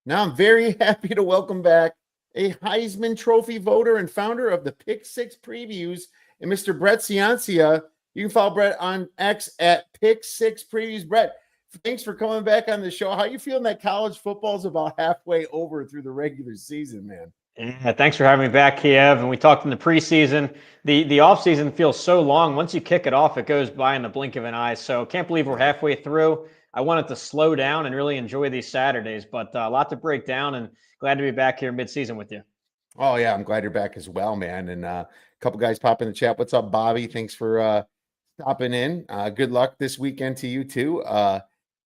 Now I'm very happy to welcome back a Heisman Trophy voter and founder of the Pick Six Previews, and Mr. Brett Ciancia. You can follow Brett on X at Pick Six Previews. Brett, thanks for coming back on the show. How you feeling that college football is about halfway over through the regular season, man? Yeah, thanks for having me back, Kiev. And we talked in the preseason. The offseason feels so long. Once you kick it off, it goes by in the blink of an eye. So can't believe we're halfway through. I wanted to slow down and really enjoy these Saturdays, but a lot to break down and glad to be back here mid-season with you. Oh yeah, I'm glad you're back as well, man. And a couple guys pop in the chat. What's up, Bobby? Thanks for stopping in. Good luck this weekend to you too.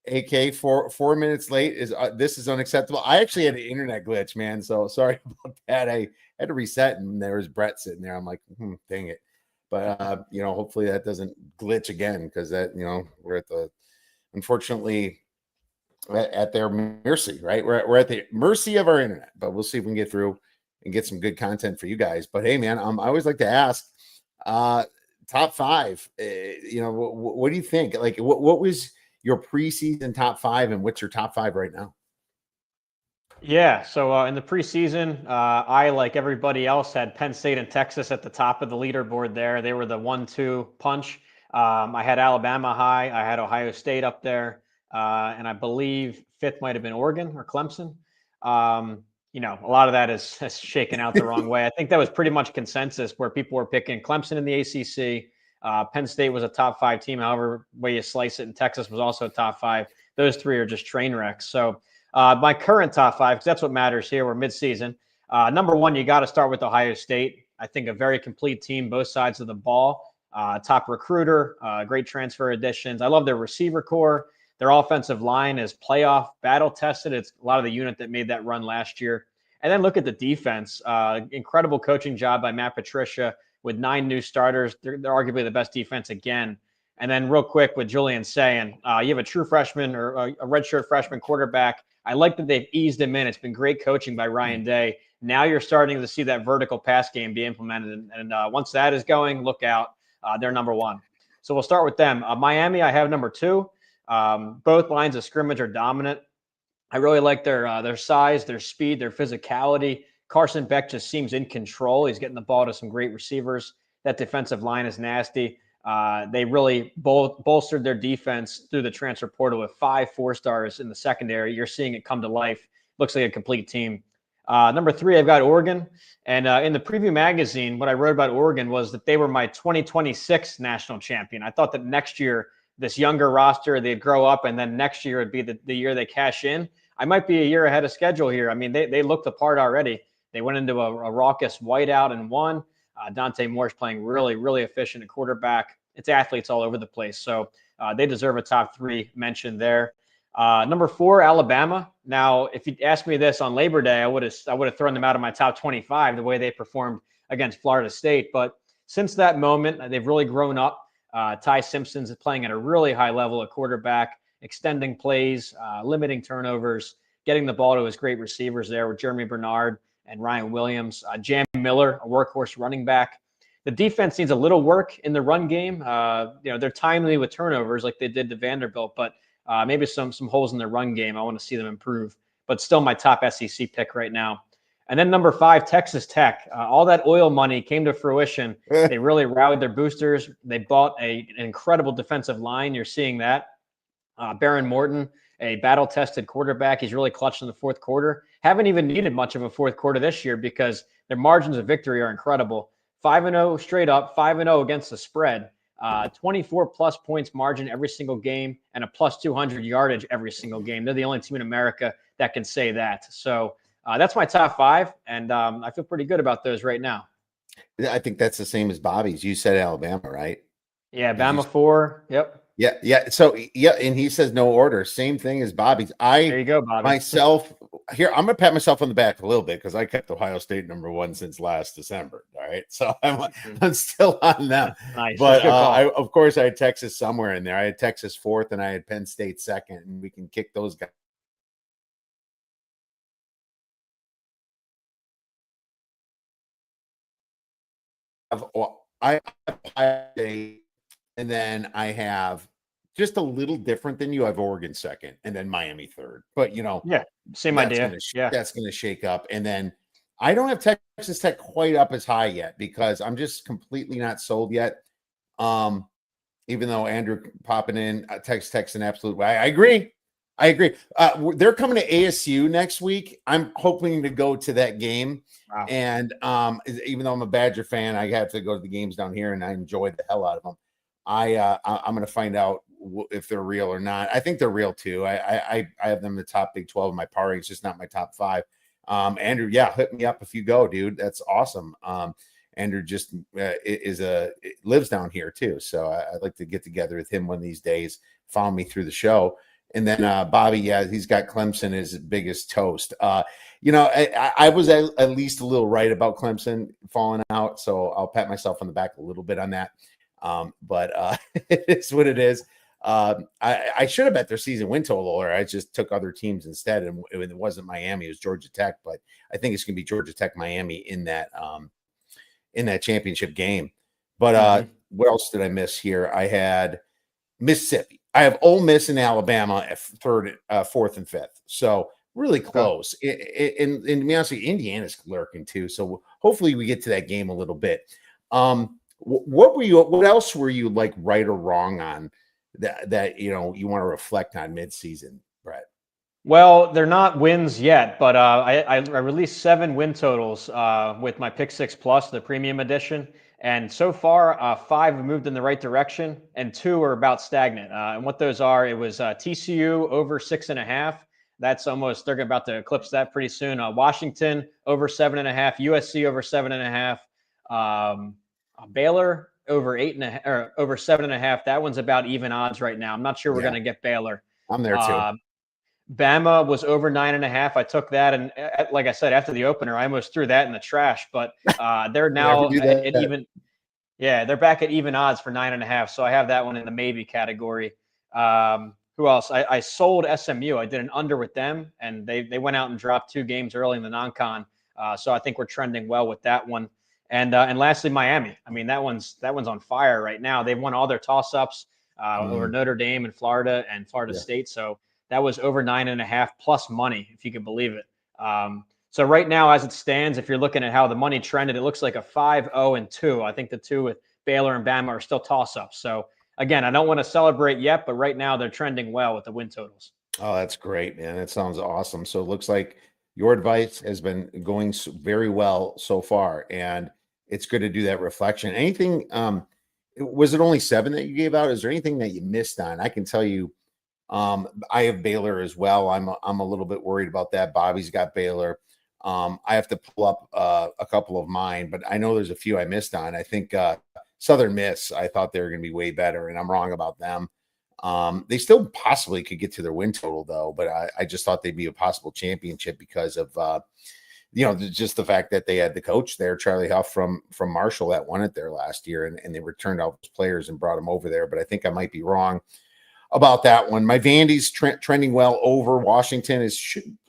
AK 4 minutes late is this is unacceptable. I actually had an internet glitch, man. So sorry about that. I had to reset, and there was Brett sitting there. I'm like, dang it. But hopefully that doesn't glitch again, because that we're at the unfortunately at their mercy, right? We're at the mercy of our internet, but we'll see if we can get through and get some good content for you guys. But hey, man, I always like to ask, top five. What do you think? Like, what was your preseason top five, and what's your top five right now? Yeah, so in the preseason, I, like everybody else, had Penn State and Texas at the top of the leaderboard there. They were the 1-2 punch. I had Alabama high. I had Ohio State up there. And I believe fifth might have been Oregon or Clemson. A lot of that is shaken out the wrong way. I think that was pretty much consensus where people were picking Clemson in the ACC. Penn State was a top five team, however way you slice it, and Texas was also a top five. Those three are just train wrecks. So my current top five, because that's what matters here. We're midseason. Number one, you got to start with Ohio State. I think a very complete team, both sides of the ball. Top recruiter, great transfer additions. I love their receiver core. Their offensive line is playoff battle tested. It's a lot of the unit that made that run last year. And then look at the defense. Incredible coaching job by Matt Patricia with 9 new starters. They're arguably the best defense again. And then real quick with Julian saying, you have a true freshman or a redshirt freshman quarterback. I like that they've eased him in. It's been great coaching by Ryan Day. Now you're starting to see that vertical pass game be implemented. And once that is going, look out. They're number one. So we'll start with them. Miami, I have number 2. Both lines of scrimmage are dominant. I really like their size, their speed, their physicality. Carson Beck just seems in control. He's getting the ball to some great receivers. That defensive line is nasty. They really bolstered their defense through the transfer portal with 5 4-stars in the secondary. You're seeing it come to life. Looks like a complete team. Number 3, I've got Oregon. And in the preview magazine, what I wrote about Oregon was that they were my 2026 national champion. I thought that next year, this younger roster, they'd grow up, and then next year would be the year they cash in. I might be a year ahead of schedule here. I mean, they looked the part already. They went into a raucous whiteout and won. Dante Moore's playing really, really efficient at quarterback. It's athletes all over the place. So they deserve a top 3 mention there. Number 4, Alabama. Now, if you asked me this on Labor Day, I would have thrown them out of my top 25 the way they performed against Florida State. But since that moment, they've really grown up. Ty Simpson's playing at a really high level at quarterback, extending plays, limiting turnovers, getting the ball to his great receivers there with Jeremy Bernard and Ryan Williams. Jam Miller, a workhorse running back. The defense needs a little work in the run game. They're timely with turnovers like they did to Vanderbilt, but maybe some holes in their run game. I want to see them improve, but still my top SEC pick right now. And then number 5, Texas Tech. All that oil money came to fruition. They really rallied their boosters. They bought an incredible defensive line. You're seeing that. Baron Morton, a battle-tested quarterback. He's really clutched in the fourth quarter. Haven't even needed much of a fourth quarter this year because their margins of victory are incredible. 5-0 straight up, 5-0 against the spread. 24-plus points margin every single game, and a plus 200 yardage every single game. They're the only team in America that can say that. So that's my top 5, and I feel pretty good about those right now. I think that's the same as Bobby's. You said Alabama, right? Yeah, Bama 4. Yep. Yeah. So yeah, and he says no order. Same thing as Bobby's. There you go, Bobby. Myself here, I'm gonna pat myself on the back a little bit because I kept Ohio State number 1 since last December. All right, so I'm still on them. Nice. But of course I had Texas somewhere in there. I had Texas 4th, and I had Penn State 2nd, and we can kick those guys. I have and then I have just a little different than you. I have Oregon second, and then Miami third. But Yeah, same that's idea. that's gonna shake up. And then I don't have Texas Tech quite up as high yet because I'm just completely not sold yet. Even though Andrew popping in, Texas Tech's an absolute. I agree. I agree. They're coming to ASU next week. I'm hoping to go to that game. Wow. And even though I'm a Badger fan, I have to go to the games down here, and I enjoyed the hell out of them. I'm going to find out if they're real or not. I think they're real too. I have them in the top Big 12 in my parlay. It's just not my top 5. Andrew, yeah, hit me up if you go, dude. That's awesome. Andrew just lives down here too, so I'd like to get together with him one of these days. Follow me through the show. And then Bobby, yeah, he's got Clemson as biggest toast. I was at least a little right about Clemson falling out, so I'll pat myself on the back a little bit on that. But it is what it is. I should have bet their season win total, or I just took other teams instead, and it wasn't Miami, it was Georgia Tech. But I think it's going to be Georgia Tech, Miami in that championship game. But what else did I miss here? I had Mississippi. I have Ole Miss and Alabama at third, fourth, and fifth. So really close. And to be honest with you, Indiana's lurking too. So hopefully we get to that game a little bit. What else were you like right or wrong on that you want to reflect on midseason, Brett? Well, they're not wins yet, but I released 7 win totals with my Pick 6 Plus, the premium edition. And so far, 5 have moved in the right direction, and 2 are about stagnant. And what those are, it was TCU over 6.5. That's almost, they're about to eclipse that pretty soon. Washington over 7.5, USC over 7.5, Baylor over 8.5 or over 7.5. That one's about even odds right now. I'm not sure we're going to get Baylor. I'm there too. Bama was over 9.5. I took that, and like I said, after the opener, I almost threw that in the trash. But they're now at even. Yeah, they're back at even odds for 9.5. So I have that one in the maybe category. Who else? I sold SMU. I did an under with them, and they went out and dropped 2 games early in the non-con. So I think we're trending well with that one. And lastly, Miami. I mean, that one's on fire right now. They've won all their toss-ups over Notre Dame and Florida State. So that was over 9.5 plus money, if you can believe it. So right now, as it stands, if you're looking at how the money trended, it looks like a 5-0-2. I think the 2 with Baylor and Bama are still toss-ups. So again, I don't want to celebrate yet, but right now they're trending well with the win totals. Oh, that's great, man. That sounds awesome. So it looks like your advice has been going very well so far, and it's good to do that reflection. Anything, was it only 7 that you gave out? Is there anything that you missed on? I can tell you, I have Baylor as well. I'm a little bit worried about that. Bobby's got Baylor. I have to pull up a couple of mine, but I know there's a few I missed on. I think Southern Miss, I thought they were going to be way better, and I'm wrong about them. They still possibly could get to their win total, though, but I just thought they'd be a possible championship because of just the fact that they had the coach there, Charlie Huff from Marshall, that won it there last year, and they returned all those players and brought them over there. But I think I might be wrong about that one. My Vandy's trending well over. Washington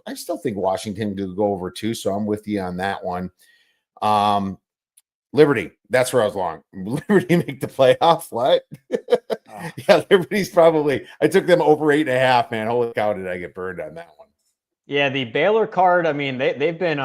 I still think Washington could go over too, so I'm with you on that one. Liberty, that's where I was wrong. Liberty make the playoff. What? Yeah, Liberty's probably. I took them over 8.5. Man, holy cow, did I get burned on that one? Yeah, the Baylor card. I mean, they've been.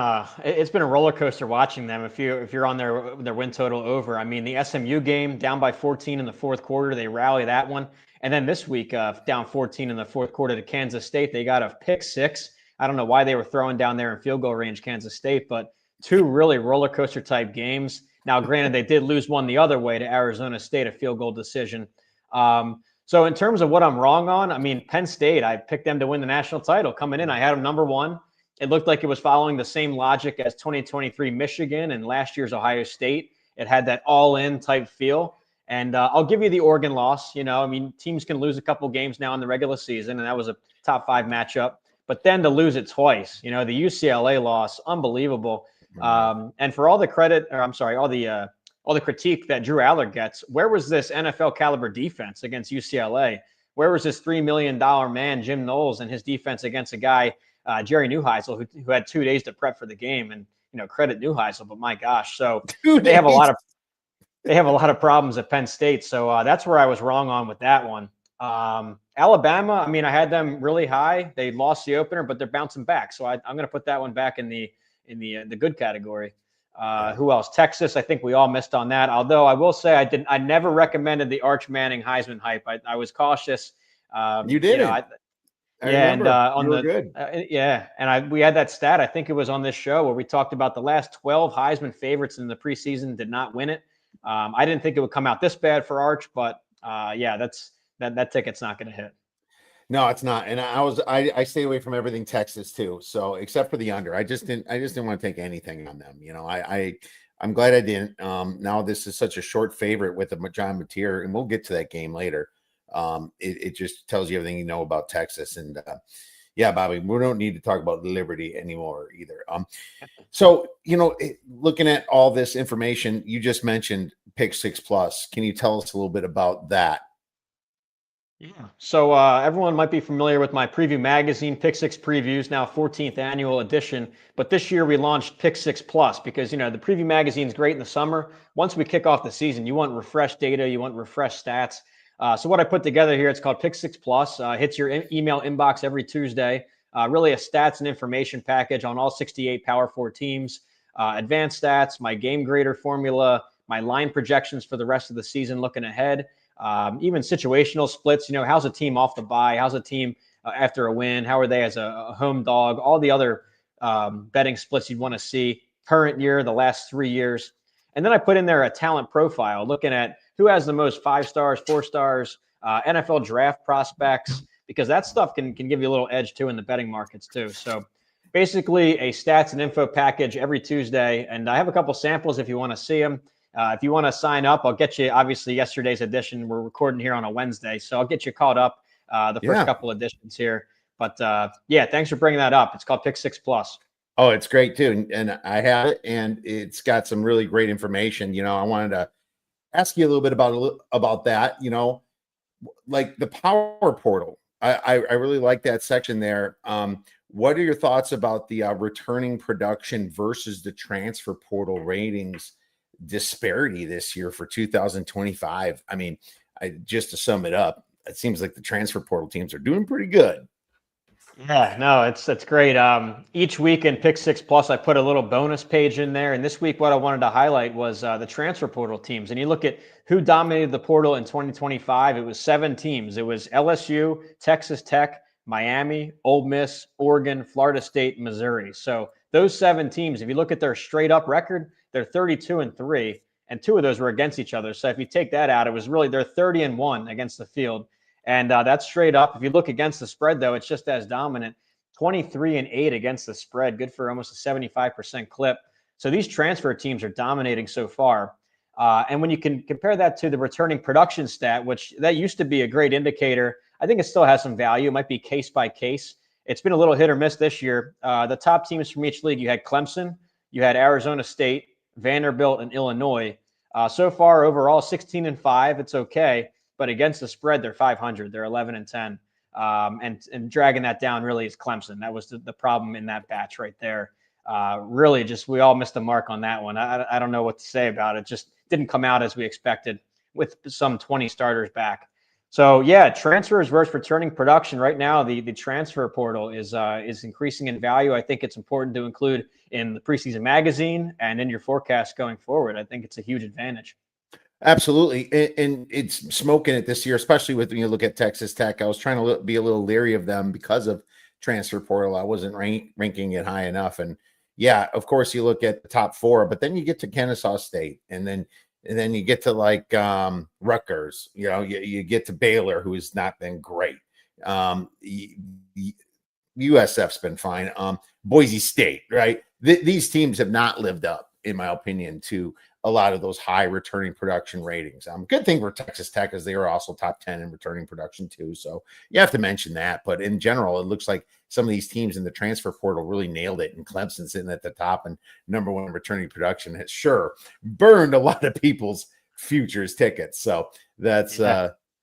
It's been a roller coaster watching them. If you're on their win total over. I mean, the SMU game down by 14 in the fourth quarter, they rally that one. And then this week, down 14 in the fourth quarter to Kansas State, they got a pick 6. I don't know why they were throwing down there in field goal range, Kansas State, but 2 really roller coaster type games. Now, granted, they did lose one the other way to Arizona State, a field goal decision. So in terms of what I'm wrong on, I mean, Penn State, I picked them to win the national title coming in. I had them number 1. It looked like it was following the same logic as 2023 Michigan and last year's Ohio State. It had that all-in type feel. And I'll give you the Oregon loss. I mean, teams can lose a couple games now in the regular season, and that was a top 5 matchup. But then to lose it twice, the UCLA loss, unbelievable. And for all the credit, or I'm sorry, all the critique that Drew Aller gets, where was this NFL caliber defense against UCLA? Where was this $3 million man, Jim Knowles, and his defense against a guy, Jerry Neuheisel, who had 2 days to prep for the game? And credit Neuheisel, but my gosh, so they have a lot of problems at Penn State. So that's where I was wrong on with that one. Alabama, I mean, I had them really high. They lost the opener, but they're bouncing back. So I'm going to put that one back in the good category. Who else? Texas. I think we all missed on that. Although I will say I never recommended the Arch Manning Heisman hype. I was cautious. You You know, didn't. I yeah, and remember you on were the good. yeah, and we had that stat. I think it was on this show where we talked about the last 12 Heisman favorites in the preseason did not win it. I didn't think it would come out this bad for Arch, but yeah, that ticket's not going to hit. No, it's not. And I stay away from everything Texas too. So except for the under, I just didn't want to take anything on them. I'm glad I didn't. Now this is such a short favorite with a John Mateer, and we'll get to that game later. It just tells you everything you know about Texas. And yeah, Bobby, we don't need to talk about Liberty anymore either. So looking at all this information, you just mentioned Pick Six Plus. Can you tell us a little bit about that? Yeah. So everyone might be familiar with my preview magazine, Pick Six Previews, now 14th annual edition. But this year we launched Pick Six Plus because the preview magazine is great in the summer. Once we kick off the season, you want refreshed data, you want refreshed stats. So what I put together here, it's called Pick Six Plus. Hits your email inbox every Tuesday. Really a stats and information package on all 68 Power Four teams, advanced stats, my game grader formula, my line projections for the rest of the season looking ahead. Even situational splits, how's a team off the bye? How's a team after a win? How are they as a home dog? All the other betting splits you'd want to see current year, the last 3 years. And then I put in there a talent profile looking at who has the most 5 stars, 4 stars, NFL draft prospects, because that stuff can give you a little edge too in the betting markets too. So basically a stats and info package every Tuesday. And I have a couple samples if you want to see them. If you want to sign up, I'll get you, obviously, yesterday's edition. We're recording here on a Wednesday, so I'll get you caught up the first couple editions here. But yeah, thanks for bringing that up. It's called Pick Six Plus. Oh, it's great too. And I have it, and it's got some really great information. I wanted to ask you a little bit about that, like the power portal. I really like that section there. What are your thoughts about the returning production versus the transfer portal ratings disparity this year for 2025? I mean, just to sum it up, it seems like the transfer portal teams are doing pretty good. Yeah, no, it's great. Each week in Pick Six Plus, I put a little bonus page in there. And this week, what I wanted to highlight was the transfer portal teams. And you look at who dominated the portal in 2025. It was 7 teams. It was LSU, Texas Tech, Miami, Ole Miss, Oregon, Florida State, Missouri. So those 7 teams, if you look at their straight up record, they're 32-3, and 2 of those were against each other. So if you take that out, it was really they're 30-1 against the field. And that's straight up. If you look against the spread, though, it's just as dominant. 23-8 against the spread, good for almost a 75% clip. So these transfer teams are dominating so far. And when you can compare that to the returning production stat, which that used to be a great indicator, I think it still has some value. It might be case by case. It's been a little hit or miss this year. The top teams from each league, you had Clemson, you had Arizona State, Vanderbilt, and Illinois. So far, overall, 16-5. It's okay. But against the spread, they're 500. They're 11-10. And dragging that down really is Clemson. That was the problem in that batch right there. Really, just we all missed the mark on that one. I don't know what to say about it. Just didn't come out as we expected with some 20 starters back. So yeah, transfers versus returning production. Right now, the transfer portal is increasing in value. I think it's important to include in the preseason magazine and in your forecast going forward. I think it's a huge advantage. Absolutely. And it's smoking it this year, especially when you look at Texas Tech. I was trying to be a little leery of them because of transfer portal. I wasn't ranking it high enough. And yeah, of course, you look at the top 4, but then you get to Kennesaw State, and then you get to like Rutgers. You get to Baylor, who has not been great. USF's been fine. Boise State, right? These teams have not lived up, in my opinion, to a lot of those high returning production ratings. Good thing for Texas Tech is they are also top 10 in returning production too. So you have to mention that. But in general, it looks like some of these teams in the transfer portal really nailed it. And Clemson sitting at the top and #1 returning production has sure burned a lot of people's futures tickets. So that's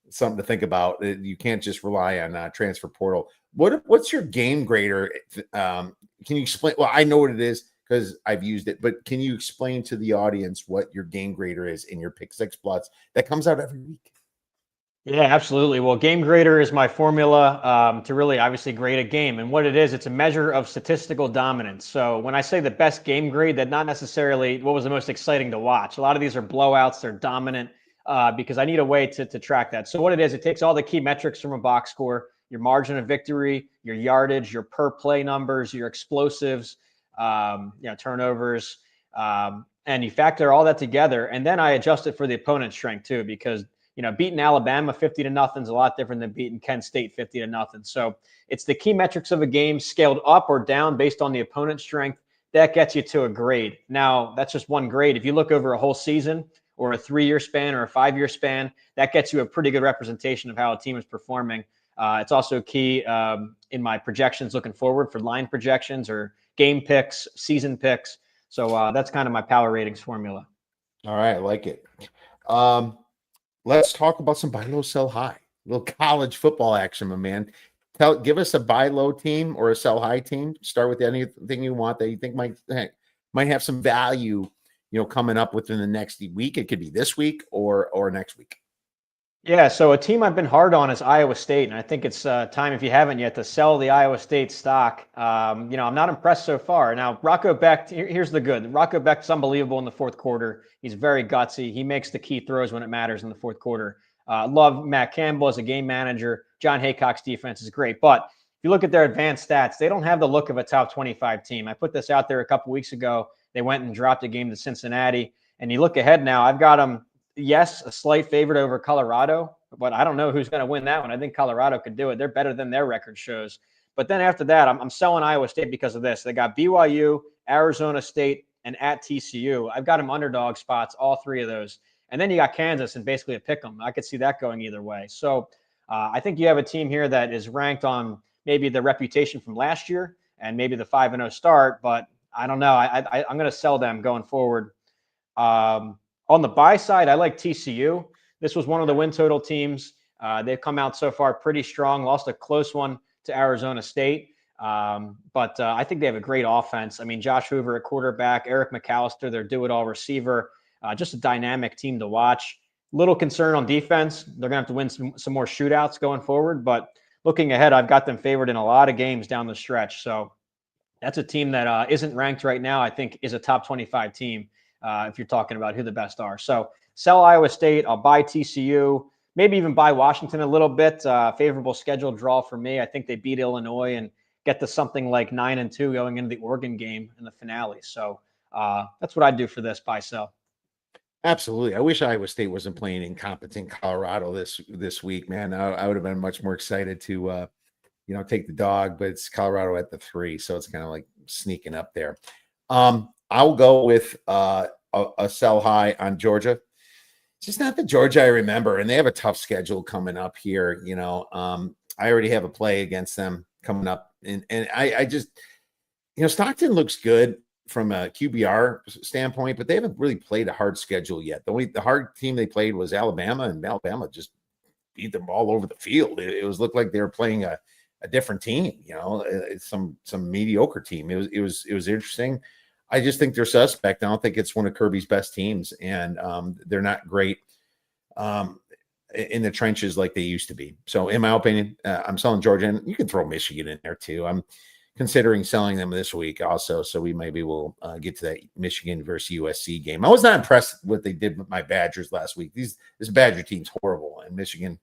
something to think about. You can't just rely on transfer portal. What's your game grader? Can you explain? Well, I know what it is because I've used it, but can you explain to the audience what your game grader is in your Pick Six Plus that comes out every week? Yeah, absolutely. Well, game grader is my formula to really obviously grade a game. And what it is, it's a measure of statistical dominance. So when I say the best game grade, that not necessarily what was the most exciting to watch. A lot of these are blowouts. They're dominant because I need a way to track that. So what it is, it takes all the key metrics from a box score, your margin of victory, your yardage, your per play numbers, your explosives, turnovers, and you factor all that together. And then I adjust it for the opponent's strength too, because beating Alabama 50-0 is a lot different than beating Kent State 50-0. So it's the key metrics of a game scaled up or down based on the opponent's strength. That gets you to a grade. Now, that's just one grade. If you look over a whole season or a 3-year span or a 5-year span, that gets you a pretty good representation of how a team is performing. It's also key in my projections looking forward for line projections or game picks, season picks. So that's kind of my power ratings formula. All right, I like it. Let's talk about some buy low, sell high. A little college football action, my man. Give us a buy low team or a sell high team. Start with anything you want that you think might have some value, coming up within the next week. It could be this week or next week. Yeah, so a team I've been hard on is Iowa State, and I think it's time, if you haven't yet, to sell the Iowa State stock. I'm not impressed so far. Now, Rocco Becht, here's the good. Rocco Becht's unbelievable in the fourth quarter. He's very gutsy. He makes the key throws when it matters in the fourth quarter. Love Matt Campbell as a game manager. John Haycock's defense is great. But if you look at their advanced stats, they don't have the look of a top 25 team. I put this out there a couple weeks ago. They went and dropped a game to Cincinnati. And you look ahead now, I've got them. Yes, a slight favorite over Colorado, but I don't know who's going to win that one. I think Colorado could do it. They're better than their record shows. But then after that, I'm selling Iowa State because of this. They got BYU, Arizona State, and at TCU. I've got them underdog spots, all three of those. And then you got Kansas and basically a pick 'em. I could see that going either way. So I think you have a team here that is ranked on maybe the reputation from last year and maybe the 5-0 start, but I don't know. I'm going to sell them going forward. On the buy side, I like TCU. This was one of the win total teams. They've come out so far pretty strong, lost a close one to Arizona State. But I think they have a great offense. I mean, Josh Hoover at quarterback, Eric McAllister, their do-it-all receiver, just a dynamic team to watch. Little concern on defense. They're going to have to win some more shootouts going forward. But looking ahead, I've got them favored in a lot of games down the stretch. So that's a team that isn't ranked right now, I think is a top 25 team. If you're talking about who the best are. So sell Iowa State. I'll buy TCU, maybe even buy Washington a little bit. Favorable schedule draw for me. I think they beat Illinois and get to something like 9-2 going into the Oregon game in the finale. So that's what I'd do for this buy sell. Absolutely. I wish Iowa State wasn't playing incompetent Colorado this week, man. I would have been much more excited to take the dog, but it's Colorado at the 3, so it's kind of like sneaking up there. I'll go with a sell high on Georgia. It's just not the Georgia I remember, and they have a tough schedule coming up here. I already have a play against them coming up, and I just, Stockton looks good from a QBR standpoint, but they haven't really played a hard schedule yet. The hard team they played was Alabama, and Alabama just beat them all over the field. It looked like they were playing a different team, some mediocre team. It was interesting. I just think they're suspect. I don't think it's one of Kirby's best teams, and they're not great in the trenches like they used to be. So, in my opinion, I'm selling Georgia, and you can throw Michigan in there too. I'm considering selling them this week also, so we maybe will get to that Michigan versus USC game. I was not impressed with what they did with my Badgers last week. This Badger team's horrible, and Michigan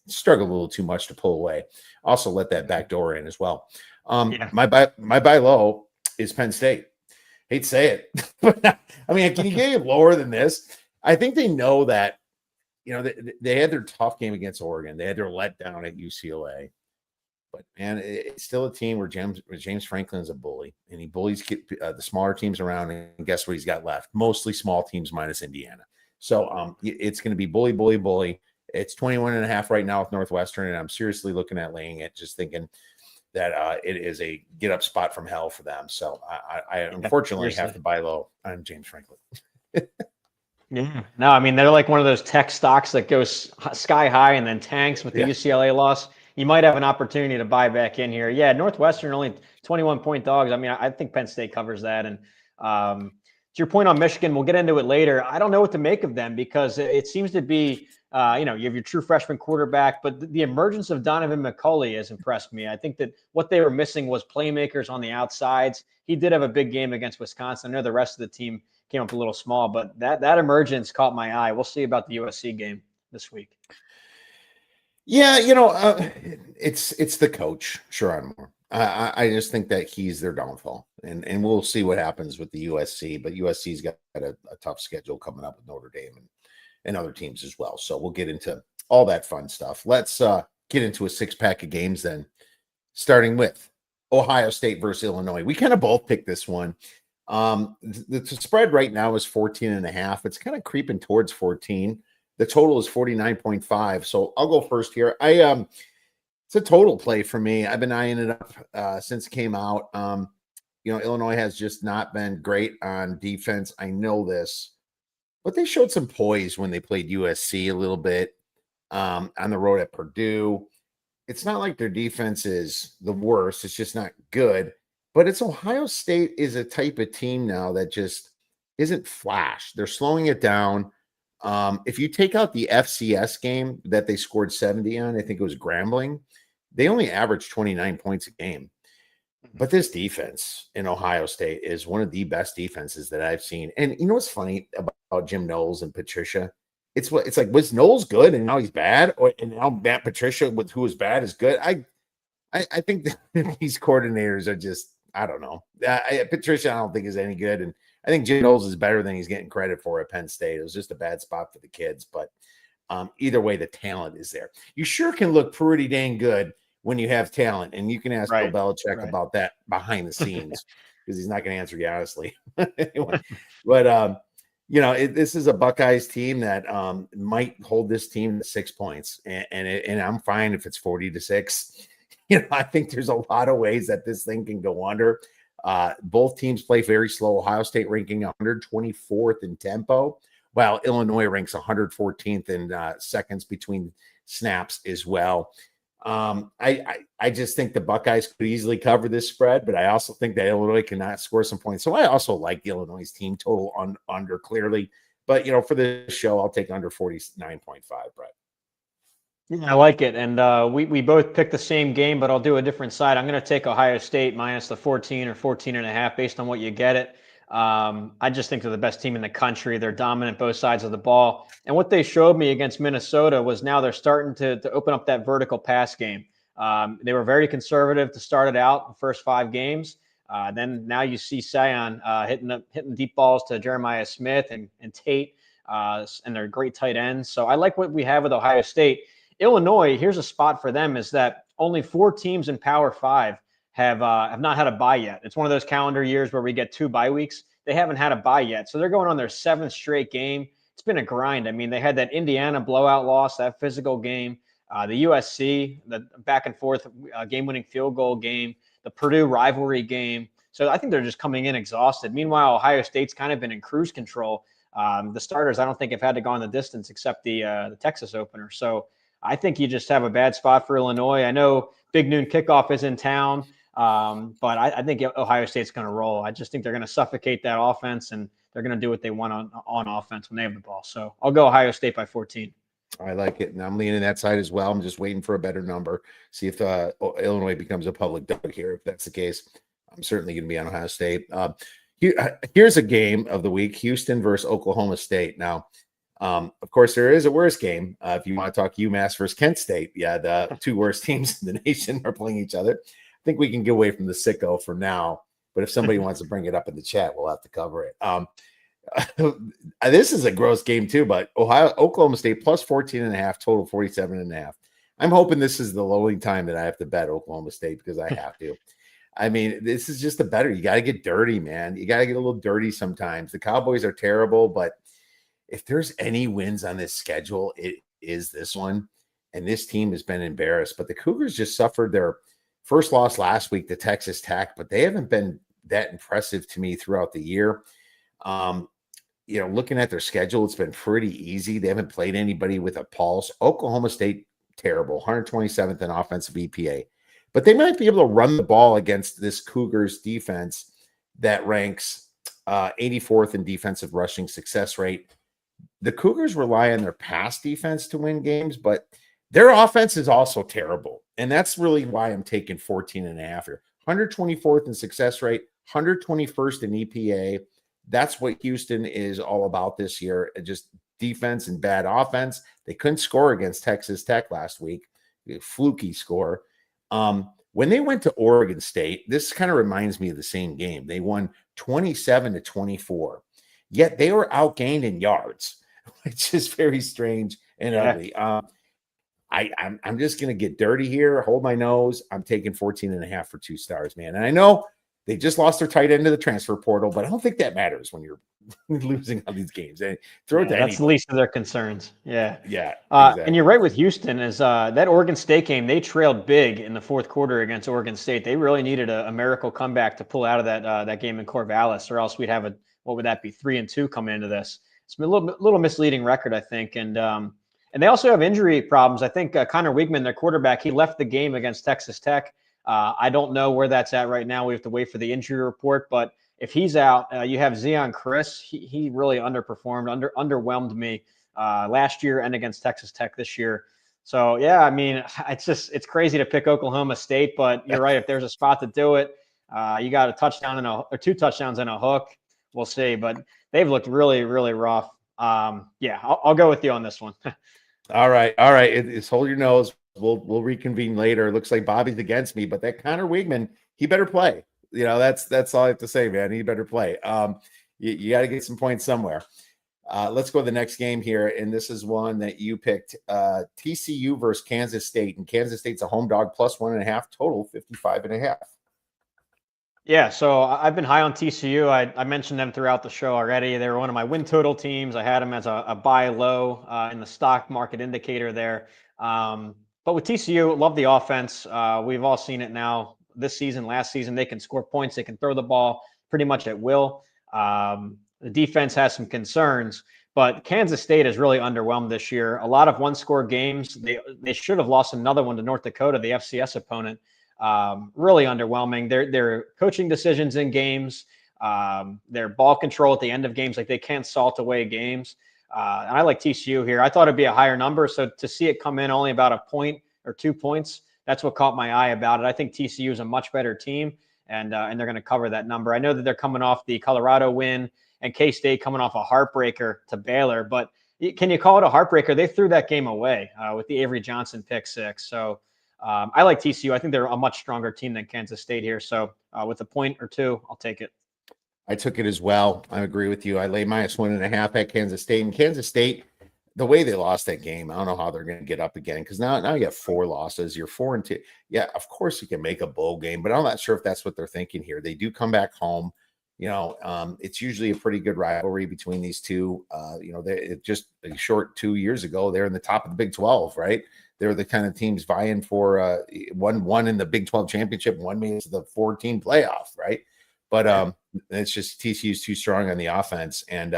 struggled a little too much to pull away. Also, let that back door in as well. My buy low is Penn State. Hate to say it, but I mean, can you get it lower than this? I think they know that, they had their tough game against Oregon. They had their letdown at UCLA, but man, it's still a team where James Franklin is a bully, and he bullies the smaller teams around. And guess what he's got left? Mostly small teams minus Indiana. So it's going to be bully, bully, bully. It's 21.5 right now with Northwestern, and I'm seriously looking at laying it, just thinking that it is a get up spot from hell for them. So I unfortunately have to buy low on James Franklin. Yeah. No, I mean, they're like one of those tech stocks that goes sky high and then tanks with the UCLA loss. You might have an opportunity to buy back in here. Yeah, Northwestern only 21-point dogs. I mean, I think Penn State covers that. And your point on Michigan, we'll get into it later. I don't know what to make of them because it seems to be, you have your true freshman quarterback, but the emergence of Donovan McCulley has impressed me. I think that what they were missing was playmakers on the outsides. He did have a big game against Wisconsin. I know the rest of the team came up a little small, but that emergence caught my eye. We'll see about the USC game this week. Yeah, it's the coach, Sherrod Moore. I just think that he's their downfall, and we'll see what happens with the USC. But USC's got a tough schedule coming up with Notre Dame and other teams as well. So we'll get into all that fun stuff. Let's get into a 6-pack of games then, starting with Ohio State versus Illinois. We kind of both picked this one. The spread right now is 14.5. It's kind of creeping towards 14. The total is 49.5. So I'll go first here. It's a total play for me. I've been eyeing it up since it came out. Illinois has just not been great on defense. I know this, but they showed some poise when they played USC a little bit on the road at Purdue. It's not like their defense is the worst. It's just not good. But it's Ohio State is a type of team now that just isn't flash. They're slowing it down. If you take out the FCS game that they scored 70 on, I think it was Grambling, they only averaged 29 points a game. But this defense in Ohio State is one of the best defenses that I've seen. And you know what's funny about Jim Knowles and Patricia? It's like, was Knowles good and now he's bad? And now Matt Patricia, who was bad, is good? I think that these coordinators are just, I don't know. Patricia, I don't think is any good. And I think Jim Knowles is better than he's getting credit for at Penn State. It was just a bad spot for the kids. But either way, the talent is there. You sure can look pretty dang good when you have talent. And you can ask Bill Belichick about that behind the scenes because he's not going to answer you honestly. Anyway, but, this is a Buckeyes team that might hold this team to 6 points. And I'm fine if it's 40-6. I think there's a lot of ways that this thing can go under. Both teams play very slow. Ohio State ranking 124th in tempo, while Illinois ranks 114th in seconds between snaps as well. I just think the Buckeyes could easily cover this spread, but I also think that Illinois cannot score some points. So I also like the Illinois team total under clearly. But, for this show, I'll take under 49.5, Brett. I like it. And we both picked the same game, but I'll do a different side. I'm going to take Ohio State minus the 14 or 14.5 based on what you get it. I just think they're the best team in the country. They're dominant both sides of the ball. And what they showed me against Minnesota was now they're starting to open up that vertical pass game. They were very conservative to start it out the first 5 games. Then now you see Sion hitting deep balls to Jeremiah Smith and Tate, and they're great tight ends. So I like what we have with Ohio State. Illinois, here's a spot for them, is that only 4 teams in Power 5 have not had a bye yet. It's one of those calendar years where we get 2 bye weeks. They haven't had a bye yet. So they're going on their 7th straight game. It's been a grind. I mean, they had that Indiana blowout loss, that physical game, the USC, the back and forth game-winning field goal game, the Purdue rivalry game. So I think they're just coming in exhausted. Meanwhile, Ohio State's kind of been in cruise control. The starters, I don't think, have had to go on the distance except the Texas opener. So I think you just have a bad spot for Illinois. I know Big Noon Kickoff is in town, but I think Ohio State's going to roll. I just think they're going to suffocate that offense, and they're going to do what they want on offense when they have the ball. So I'll go Ohio State by 14. I like it, and I'm leaning that side as well. I'm just waiting for a better number. See if Illinois becomes a public dog here. If that's the case, I'm certainly going to be on Ohio State. Here's a game of the week: Houston versus Oklahoma State. Now, of course, there is a worse game. If you want to talk UMass versus Kent State, the 2 worst teams in the nation are playing each other. I think we can get away from the sicko for now, but if somebody wants to bring it up in the chat, we'll have to cover it. This is a gross game too, but Oklahoma State plus 14.5, total 47.5. I'm hoping this is the lonely time that I have to bet Oklahoma State because I have to. I mean, this is just a better. You got to get dirty, man. You got to get a little dirty sometimes. The Cowboys are terrible, but if there's any wins on this schedule, it is this one. And this team has been embarrassed. But the Cougars just suffered their first loss last week to Texas Tech, but they haven't been that impressive to me throughout the year. Looking at their schedule, it's been pretty easy. They haven't played anybody with a pulse. Oklahoma State, terrible, 127th in offensive EPA. But they might be able to run the ball against this Cougars defense that ranks 84th in defensive rushing success rate. The Cougars rely on their pass defense to win games, but their offense is also terrible. And that's really why I'm taking 14.5 here. 124th in success rate, 121st in EPA. That's what Houston is all about this year. Just defense and bad offense. They couldn't score against Texas Tech last week. Fluky score. When they went to Oregon State, this kind of reminds me of the same game. They won 27-24, yet they were outgained in yards, which is very strange and ugly. I'm just going to get dirty here, hold my nose. I'm taking 14.5 for 2 stars, man. And I know they just lost their tight end to the transfer portal, but I don't think that matters when you're losing on these games. And throw it to that's the least of their concerns. Yeah. Exactly. And you're right with Houston is that Oregon State game, they trailed big in the fourth quarter against Oregon State. They really needed a miracle comeback to pull out of that game in Corvallis, or else we'd have what would that be, 3-2 coming into this. It's been a little misleading record, I think. And they also have injury problems. I think Connor Wigman, their quarterback, he left the game against Texas Tech. I don't know where that's at right now. We have to wait for the injury report. But if he's out, you have Zion Chris. He really underperformed, underwhelmed me last year and against Texas Tech this year. So, yeah, I mean, it's crazy to pick Oklahoma State. But you're right. If there's a spot to do it, you got a touchdown or 2 touchdowns and a hook. We'll see. But they've looked really, really rough. I'll go with you on this one. All right. It's hold your nose. We'll reconvene later. It looks like Bobby's against me, but that Connor Wigman, he better play. That's all I have to say, man. He better play. You got to get some points somewhere. Let's go to the next game here, and this is one that you picked. TCU versus Kansas State, and Kansas State's a home dog plus 1.5, total 55.5. Yeah, so I've been high on TCU. I mentioned them throughout the show already. They were one of my win total teams. I had them as a buy low in the stock market indicator there. But with TCU, love the offense. We've all seen it now this season, last season. They can score points. They can throw the ball pretty much at will. The defense has some concerns, but Kansas State has really underwhelmed this year. A lot of one-score games. They should have lost another one to North Dakota, the FCS opponent. Really underwhelming. Their coaching decisions in games, their ball control at the end of games, like they can't salt away games. And I like TCU here. I thought it'd be a higher number. So to see it come in only about a point or 2 points, that's what caught my eye about it. I think TCU is a much better team, and they're going to cover that number. I know that they're coming off the Colorado win and K-State coming off a heartbreaker to Baylor, but can you call it a heartbreaker? They threw that game away with the Avery Johnson pick 6. So I like TCU. I think they're a much stronger team than Kansas State here. So with a point or 2, I'll take it. I took it as well. I agree with you. I lay minus 1.5 at Kansas State. And Kansas State, the way they lost that game, I don't know how they're going to get up again, because now you have 4 losses. You're 4-2. Yeah, of course you can make a bowl game, but I'm not sure if that's what they're thinking here. They do come back home. It's usually a pretty good rivalry between these two. It just a short 2 years ago, they're in the top of the Big 12, right? They're the kind of teams vying for one in the Big 12 championship, one made it to the 4-team playoff, right? But it's just TCU's too strong on the offense, and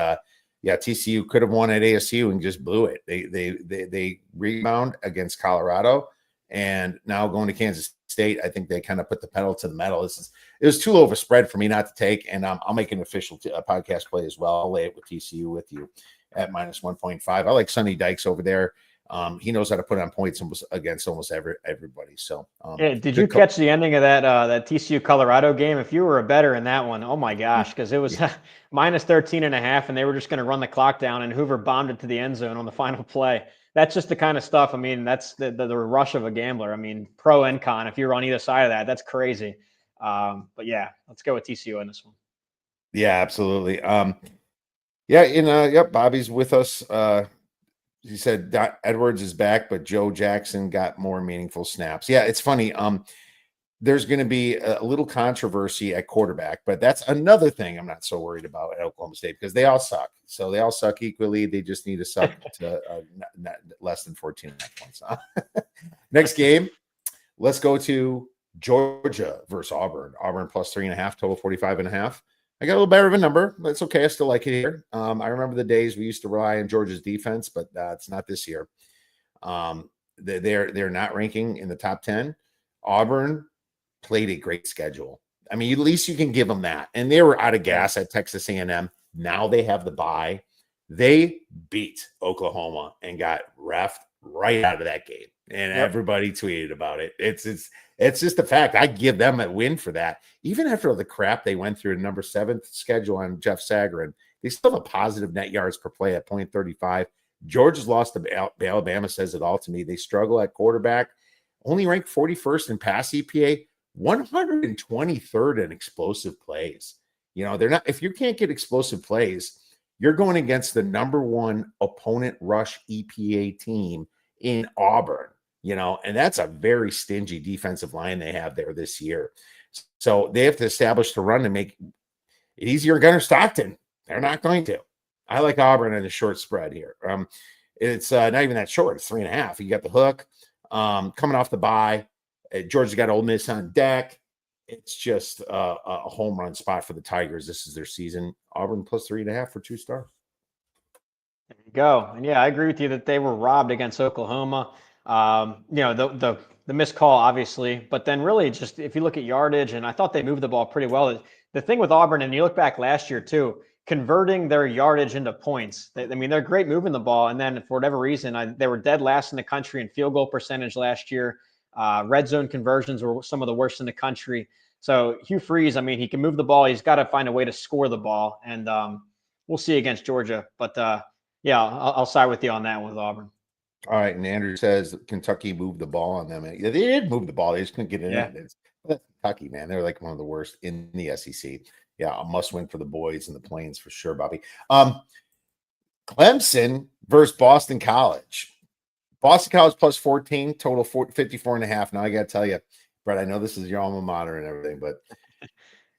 TCU could have won at ASU and just blew it. They rebound against Colorado, and now going to Kansas State, I think they kind of put the pedal to the metal. It was too low of a spread for me not to take, and I'll make an official podcast play as well. I'll lay it with TCU with you at minus 1.5. I like Sonny Dykes over there. He knows how to put on points against almost everybody. So, did you catch the ending of that TCU Colorado game? If you were a bettor in that one, oh my gosh, because it was minus 13.5, and they were just going to run the clock down, and Hoover bombed it to the end zone on the final play. That's just the kind of stuff. I mean, that's the rush of a gambler. I mean, pro and con. If you're on either side of that, that's crazy. But yeah, let's go with TCU in this one. Yeah, absolutely. Bobby's with us. He said Edwards is back, but Joe Jackson got more meaningful snaps. Yeah, it's funny. There's going to be a little controversy at quarterback, but that's another thing I'm not so worried about at Oklahoma State, because they all suck. So they all suck equally. They just need to suck to not less than 14.5 points. Next game, let's go to Georgia versus Auburn. Auburn plus 3.5, total 45.5. I got a little better of a number. That's okay. I still like it here. I remember the days we used to rely on Georgia's defense, but it's not this year. They're not ranking in the top 10. Auburn played a great schedule. I mean, at least you can give them that. And they were out of gas at Texas A&M. Now they have the bye. They beat Oklahoma and got refed right out of that game. And everybody tweeted about it. It's just a fact. I give them a win for that. Even after the crap they went through, number 7th schedule on Jeff Sagarin, they still have a positive net yards per play at 0.35. Georgia's lost to Alabama says it all to me. They struggle at quarterback, only ranked 41st in pass EPA, 123rd in explosive plays. You know, they're not, if you can't get explosive plays, you're going against the number 1 opponent rush EPA team in Auburn, you know, and that's a very stingy defensive line they have there this year. So they have to establish the run to make it easier. Gunner Stockton, they're not going to. I like Auburn in a short spread here. It's not even that short. It's 3.5. You got the hook coming off the bye. Georgia's got Ole Miss on deck. It's just a home run spot for the Tigers. This is their season. Auburn plus 3.5 for 2 stars. There you go. And yeah, I agree with you that they were robbed against Oklahoma. You know, the missed call, obviously, but then really just if you look at yardage, and I thought they moved the ball pretty well. The thing with Auburn, and you look back last year too, converting their yardage into points. I mean, they're great moving the ball, and then for whatever reason, they were dead last in the country in field goal percentage last year. Red zone conversions were some of the worst in the country. So Hugh Freeze, I mean, he can move the ball. He's got to find a way to score the ball, and we'll see against Georgia. But yeah, I'll side with you on that one with Auburn. All right, and Andrew says Kentucky moved the ball on them. Yeah, they did move the ball. They just couldn't get in it. That's Kentucky, man. They're like one of the worst in the SEC. Yeah, a must-win for the boys and the Plains for sure, Bobby. Clemson versus Boston College. Boston College plus 14, total 54.5. Now I got to tell you, Brett, I know this is your alma mater and everything, but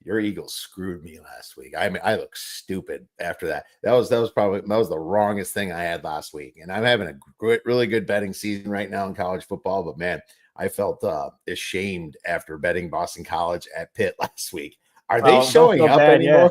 your Eagles screwed me last week. I mean, I look stupid after that. That was the wrongest thing I had last week. And I'm having a really good betting season right now in college football. But man, I felt ashamed after betting Boston College at Pitt last week. Are they showing up anymore?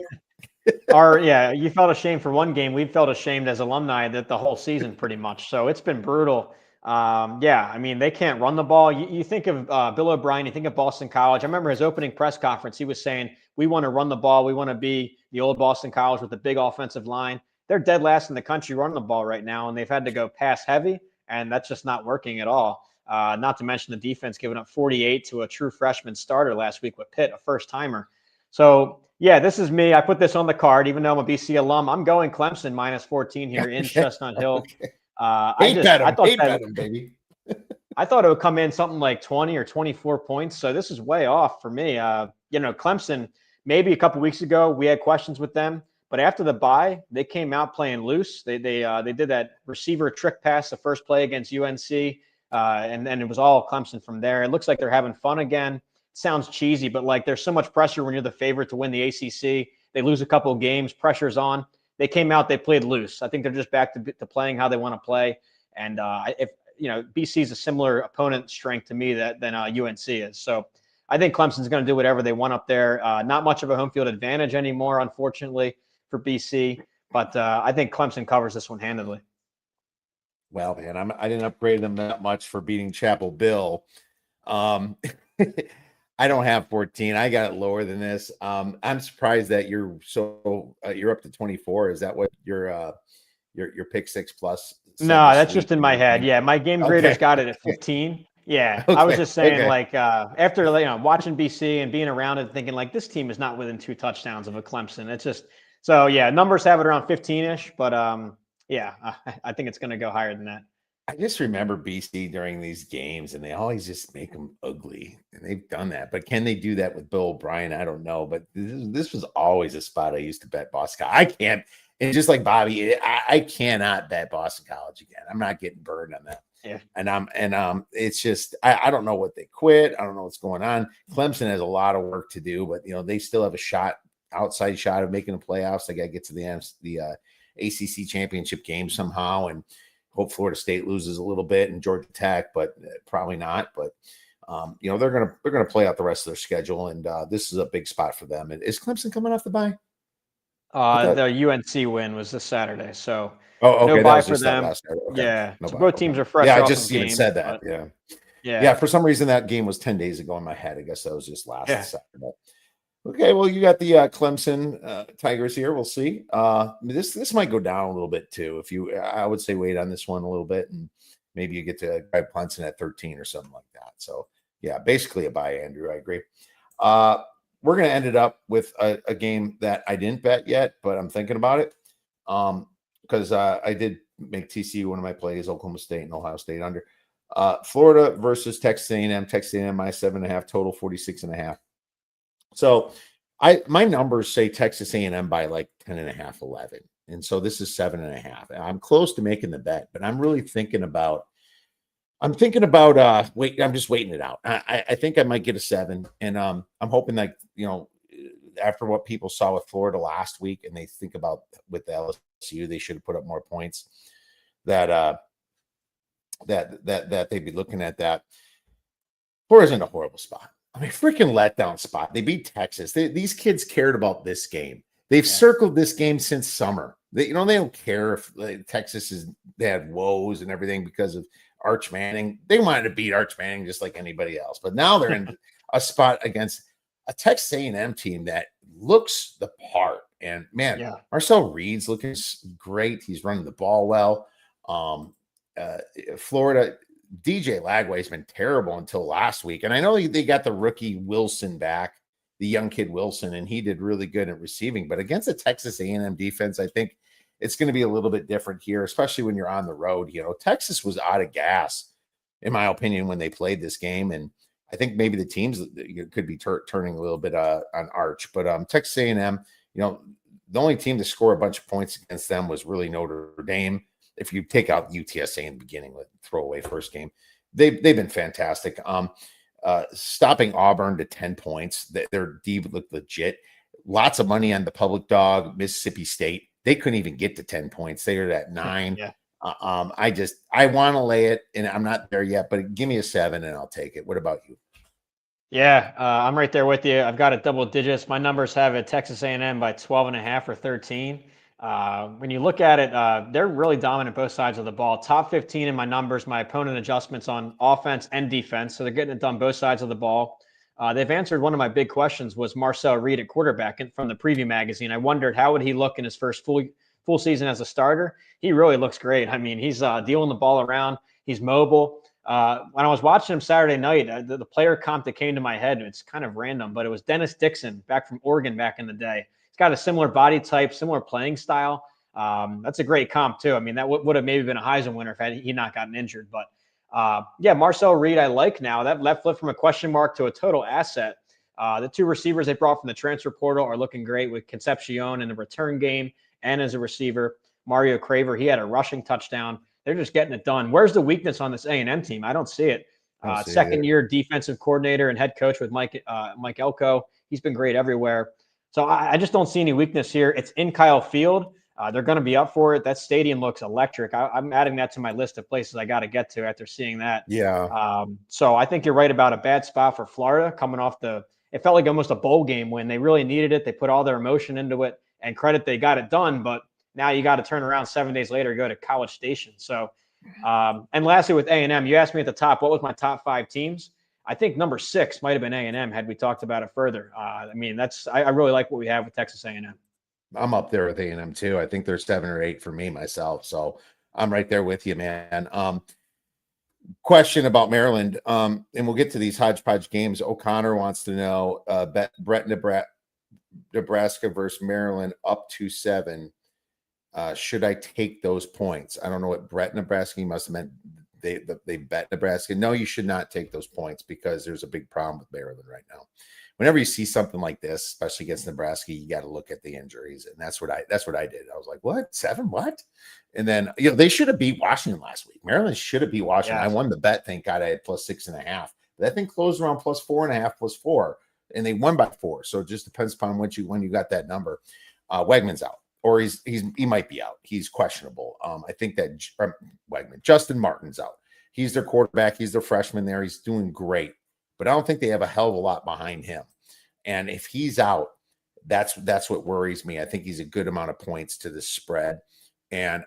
Yeah. You felt ashamed for one game. We felt ashamed as alumni that the whole season pretty much. So it's been brutal. Yeah, I mean, they can't run the ball. You think of Bill O'Brien, you think of Boston College. I remember his opening press conference. He was saying, we want to run the ball. We want to be the old Boston College with a big offensive line. They're dead last in the country running the ball right now, and they've had to go pass heavy, and that's just not working at all. Not to mention the defense giving up 48 to a true freshman starter last week with Pitt, a first-timer. So, yeah, this is me. I put this on the card, even though I'm a BC alum. I'm going Clemson minus 14 here in Chestnut Hill. Okay. I thought baby. I thought it would come in something like 20 or 24 points. So this is way off for me. You know, Clemson, maybe a couple weeks ago, we had questions with them. But after the bye, they came out playing loose. They did that receiver trick pass, the first play against UNC. And then it was all Clemson from there. It looks like they're having fun again. It sounds cheesy, but like there's so much pressure when you're the favorite to win the ACC. They lose a couple of games, pressure's on. They came out, they played loose. I think they're just back to playing how they want to play. And if you know, BC is a similar opponent strength to me than UNC is. So I think Clemson's going to do whatever they want up there. Not much of a home field advantage anymore, unfortunately, for BC. But I think Clemson covers this one handedly. Well, man, I didn't upgrade them that much for beating Chapel Bill. I don't have 14. I got it lower than this. I'm surprised that you're up to 24. Is that what your pick 6 plus? No, that's just in my head. Yeah, my game graders got it at 15. Yeah, okay. I was just saying, like, after watching BC and being around it, thinking like this team is not within 2 touchdowns of a Clemson. It's just so yeah, numbers have it around 15-ish, but yeah, I think it's going to go higher than that. I just remember BC during these games, and they always just make them ugly, and they've done that. But can they do that with Bill O'Brien? I don't know. But this was always a spot I used to bet Boston. I can't, and just like Bobby, I cannot bet Boston College again. I'm not getting burned on that. Yeah. And it's just I don't know what they quit. I don't know what's going on. Clemson has a lot of work to do, but they still have a outside shot of making the playoffs. They got to get to the ACC championship game somehow, and hope Florida State loses a little bit and Georgia Tech, but probably not. But they're gonna play out the rest of their schedule, and this is a big spot for them. And is Clemson coming off the bye? The UNC win was this Saturday, so okay, no bye for them. Okay. Yeah, no so bye. Both teams are fresh. Yeah, I just even said that. Yeah. For some reason that game was 10 days ago in my head. I guess that was just last Saturday. Okay, well, you got the Clemson Tigers here. We'll see. This might go down a little bit too. I would say wait on this one a little bit, and maybe you get to grab Clemson at 13 or something like that. So yeah, basically a buy, Andrew. I agree. Uh, we're gonna end it up with a game that I didn't bet yet, but I'm thinking about it. Because I did make TCU one of my plays, Oklahoma State and Ohio State under. Florida versus Texas A&M. Texas A&M minus 7.5, total 46.5. So my numbers say Texas A&M by like 10.5, 11. And so this is 7.5. I'm close to making the bet, but I'm really thinking about I'm wait, I'm just waiting it out. I think I might get a 7. And I'm hoping that, after what people saw with Florida last week and they think about with the LSU, they should have put up more points that they'd be looking at that. Florida's in a horrible spot. I mean, freaking letdown spot. They beat Texas. These kids cared about this game. They've circled this game since summer. They don't care if they had woes and everything because of Arch Manning. They wanted to beat Arch Manning just like anybody else. But now they're in a spot against a Texas A&M team that looks the part. And man, Marcel Reed's looking great. He's running the ball well. Florida, DJ Lagway's been terrible until last week. And I know they got the rookie Wilson back, the young kid Wilson, and he did really good at receiving. But against the Texas A&M defense, I think it's going to be a little bit different here, especially when you're on the road. Texas was out of gas, in my opinion, when they played this game. And I think maybe the teams could be turning a little bit on Arch. But Texas A&M, the only team to score a bunch of points against them was really Notre Dame. If you take out UTSA in the beginning with throwaway first game, they've been fantastic. Stopping Auburn to 10 points, their D looked legit. Lots of money on the public dog, Mississippi State. They couldn't even get to 10 points. They were at 9. Yeah. I want to lay it, and I'm not there yet, but give me a 7 and I'll take it. What about you? Yeah, I'm right there with you. I've got it double digits. My numbers have it Texas A&M by 12.5 or 13. When you look at it, they're really dominant both sides of the ball. Top 15 in my numbers, my opponent adjustments on offense and defense. So they're getting it done both sides of the ball. They've answered one of my big questions was Marcel Reed at quarterback from the preview magazine. I wondered how would he look in his first full season as a starter. He really looks great. I mean, he's dealing the ball around. He's mobile. When I was watching him Saturday night, the player comp that came to my head, it's kind of random, but it was Dennis Dixon back from Oregon back in the day. He's got a similar body type, similar playing style. That's a great comp too. I mean, that would have maybe been a Heisman winner if he not gotten injured. But Marcel Reed I like now. That left flip from a question mark to a total asset. The two receivers they brought from the transfer portal are looking great with Concepcion in the return game and as a receiver. Mario Craver, he had a rushing touchdown. They're just getting it done. Where's the weakness on this A&M team? I don't see it. Second-year defensive coordinator and head coach with Mike Elko. He's been great everywhere. So I just don't see any weakness here. It's in Kyle Field. They're going to be up for it. That stadium looks electric. I'm adding that to my list of places I got to get to after seeing that. Yeah. So I think you're right about a bad spot for Florida coming off it felt like almost a bowl game when they really needed it. They put all their emotion into it and credit they got it done. But now you got to turn around 7 days later, go to College Station. So, and lastly with A&M, you asked me at the top, what was my top 5 teams? I think number 6 might've been A&M had we talked about it further. I mean, I really like what we have with Texas A&M. I'm up there with A&M too. I think they're 7 or 8 for me myself. So I'm right there with you, man. Question about Maryland. And we'll get to these hodgepodge games. O'Connor wants to know, Brett Nebraska versus Maryland up to 7. Should I take those points? I don't know what Brett Nebraska must have meant. They bet Nebraska. No, you should not take those points because there's a big problem with Maryland right now. Whenever you see something like this, especially against Nebraska, you got to look at the injuries, and that's what I did. I was like, "What 7? What?" And then they should have beat Washington last week. Maryland should have beat Washington. Yes. I won the bet. Thank God I had plus 6.5. But that thing closed around plus 4.5, plus 4, and they won by 4. So it just depends upon when you got that number. Wegman's out. Or he might be out. He's questionable. I think that Justin Martin's out. He's their quarterback. He's their freshman there. He's doing great, but I don't think they have a hell of a lot behind him. And if he's out, that's what worries me. I think he's a good amount of points to the spread, and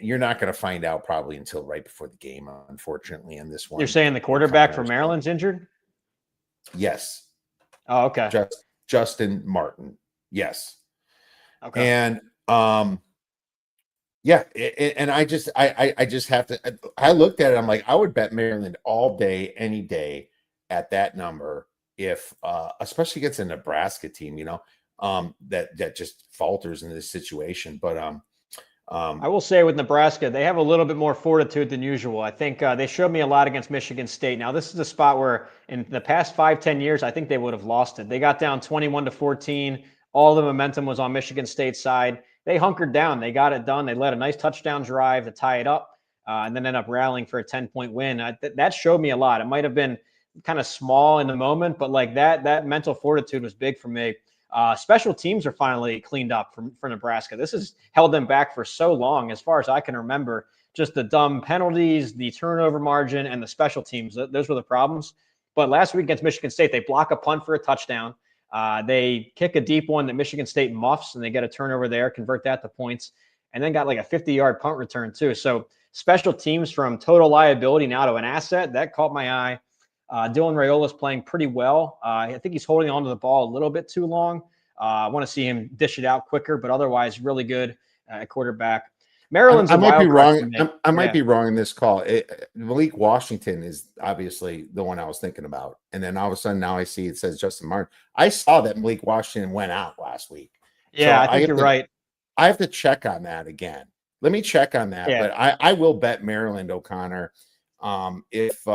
you're not going to find out probably until right before the game, unfortunately. In this one, you're saying the quarterback for Maryland's injured? Yes. Oh, okay. Justin Martin. Yes. Okay. And yeah, and I just have to. I looked at it. I'm like, I would bet Maryland all day, any day, at that number. If especially against a Nebraska team, that just falters in this situation. But I will say with Nebraska, they have a little bit more fortitude than usual. I think they showed me a lot against Michigan State. Now, this is a spot where in the past 5-10 years, I think they would have lost it. They got down 21-14. All the momentum was on Michigan State's side. They hunkered down. They got it done. They led a nice touchdown drive to tie it up and then ended up rallying for a 10-point win. That showed me a lot. It might have been kind of small in the moment, but like that mental fortitude was big for me. Special teams are finally cleaned up for Nebraska. This has held them back for so long, as far as I can remember. Just the dumb penalties, the turnover margin, and the special teams. Those were the problems. But last week against Michigan State, they block a punt for a touchdown. They kick a deep one that Michigan State muffs, and they get a turnover there, convert that to points, and then got like a 50-yard punt return too. So special teams from total liability now to an asset, that caught my eye. Dylan Raiola's playing pretty well. I think he's holding onto the ball a little bit too long. I want to see him dish it out quicker, but otherwise really good at quarterback. Maryland's I a might be wild card wrong. for me. I might be wrong in this call. Malik Washington is obviously the one I was thinking about, and then all of a sudden now I see it says Justin Martin. I saw that Malik Washington went out last week. Yeah, So I think you're right. I have to check on that again. Let me check on that. Yeah. But I will bet Maryland, O'Connor, if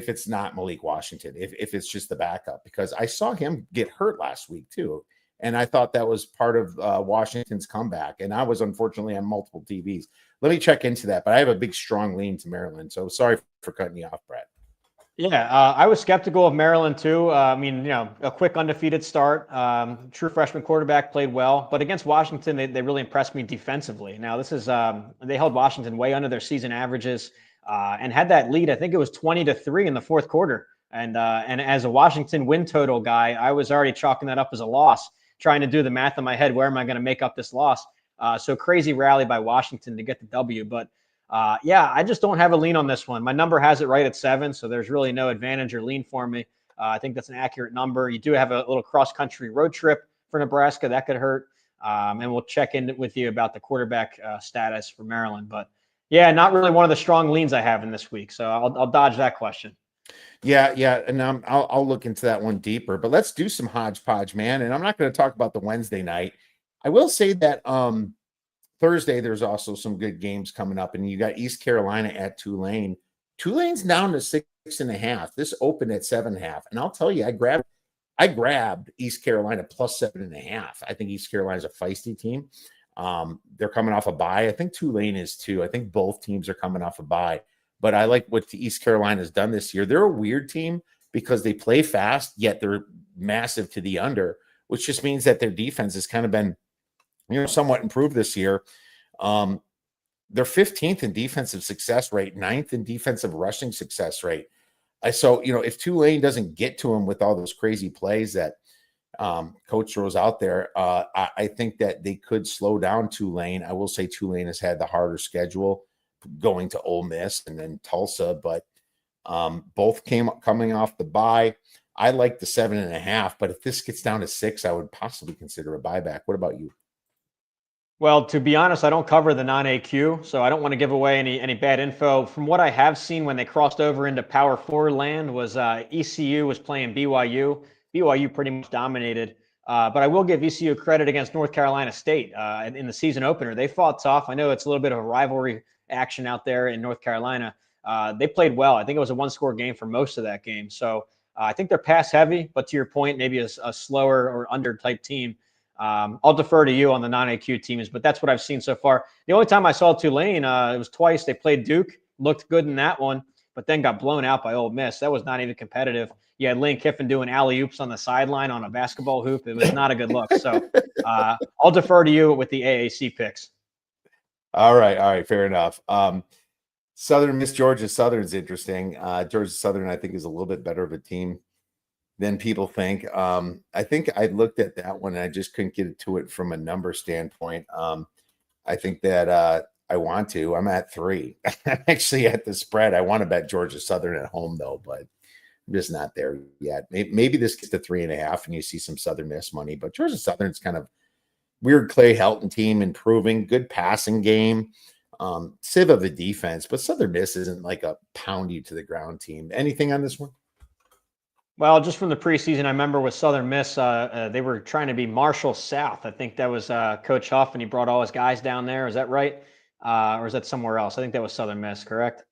it's not Malik Washington, if it's just the backup, because I saw him get hurt last week too. And I thought that was part of Washington's comeback. And I was unfortunately on multiple TVs. Let me check into that. But I have a big, strong lean to Maryland. So sorry for cutting you off, Brett. Yeah, I was skeptical of Maryland too. I mean, a quick undefeated start. True freshman quarterback, played well, but against Washington, they really impressed me defensively. Now, this is they held Washington way under their season averages and had that lead. I think it was 20-3 in the fourth quarter. And as a Washington win total guy, I was already chalking that up as a loss, trying to do the math in my head. Where am I going to make up this loss? So crazy rally by Washington to get the W, but. Yeah, I just don't have a lean on this one. My number has it right at 7, so there's really no advantage or lean for me. I think that's an accurate number. You do have a little cross-country road trip for Nebraska. That could hurt. And we'll check in with you about the quarterback status for Maryland. But, yeah, not really one of the strong leans I have in this week, so I'll dodge that question. Yeah, and I'll look into that one deeper. But let's do some hodgepodge, man. And I'm not going to talk about the Wednesday night. I will say that Thursday, there's also some good games coming up, and you got East Carolina at Tulane. Tulane's down to 6.5. This opened at 7.5, and I'll tell you, I grabbed East Carolina plus 7.5. I think East Carolina's a feisty team. They're coming off a bye. I think Tulane is too. I think both teams are coming off a bye, but I like what East Carolina's done this year. They're a weird team because they play fast, yet they're massive to the under, which just means that their defense has kind of been somewhat improved this year. They're 15th in defensive success rate, 9th in defensive rushing success rate. So, if Tulane doesn't get to him with all those crazy plays that coach throws out there, I think that they could slow down Tulane. I will say Tulane has had the harder schedule going to Ole Miss and then Tulsa, but both coming off the bye. I like the 7.5, but if this gets down to 6, I would possibly consider a buyback. What about you? Well, to be honest, I don't cover the non-AQ, so I don't want to give away any bad info. From what I have seen when they crossed over into Power 4 land was ECU was playing BYU. BYU pretty much dominated, but I will give ECU credit against North Carolina State in the season opener. They fought tough. I know it's a little bit of a rivalry action out there in North Carolina. They played well. I think it was a one-score game for most of that game. So I think they're pass heavy, but to your point, maybe a slower or under type team. I'll defer to you on the non-AQ teams, but that's what I've seen so far. The only time I saw Tulane, it was twice. They played Duke, looked good in that one, but then got blown out by Ole Miss. That was not even competitive. You had Lane Kiffin doing alley-oops on the sideline on a basketball hoop. It was not a good look. So I'll defer to you with the AAC picks. All right, fair enough. Southern Miss Georgia Southern's interesting. Georgia Southern, I think, is a little bit better of a team than people think. I think I looked at that one and I just couldn't get to it from a number standpoint. I think that I want to. I'm at 3. I'm actually at the spread. I want to bet Georgia Southern at home though, but just not there yet. Maybe this gets to 3.5 and you see some Southern Miss money, but Georgia Southern's kind of weird Clay Helton team, improving, good passing game, sieve of a defense, but Southern Miss isn't like a pound you to the ground team. Anything on this one? Well, just from the preseason, I remember with Southern Miss, they were trying to be Marshall South. I think that was Coach Huff, and he brought all his guys down there. Is that right? Or is that somewhere else? I think that was Southern Miss, correct?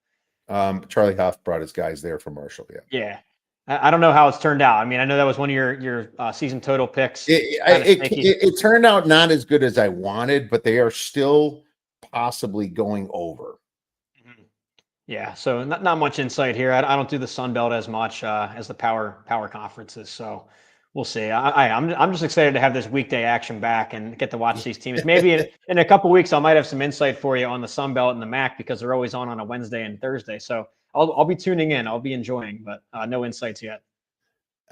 Charlie Huff brought his guys there from Marshall. Yeah. Yeah. I don't know how it's turned out. I mean, I know that was one of your season total picks. It turned out not as good as I wanted, but they are still possibly going over. Yeah, so not much insight here. I don't do the Sun Belt as much as the power conferences, so we'll see. I'm just excited to have this weekday action back and get to watch these teams. Maybe in a couple weeks, I might have some insight for you on the Sun Belt and the MAC because they're always on a Wednesday and Thursday. So I'll be tuning in. I'll be enjoying, but no insights yet.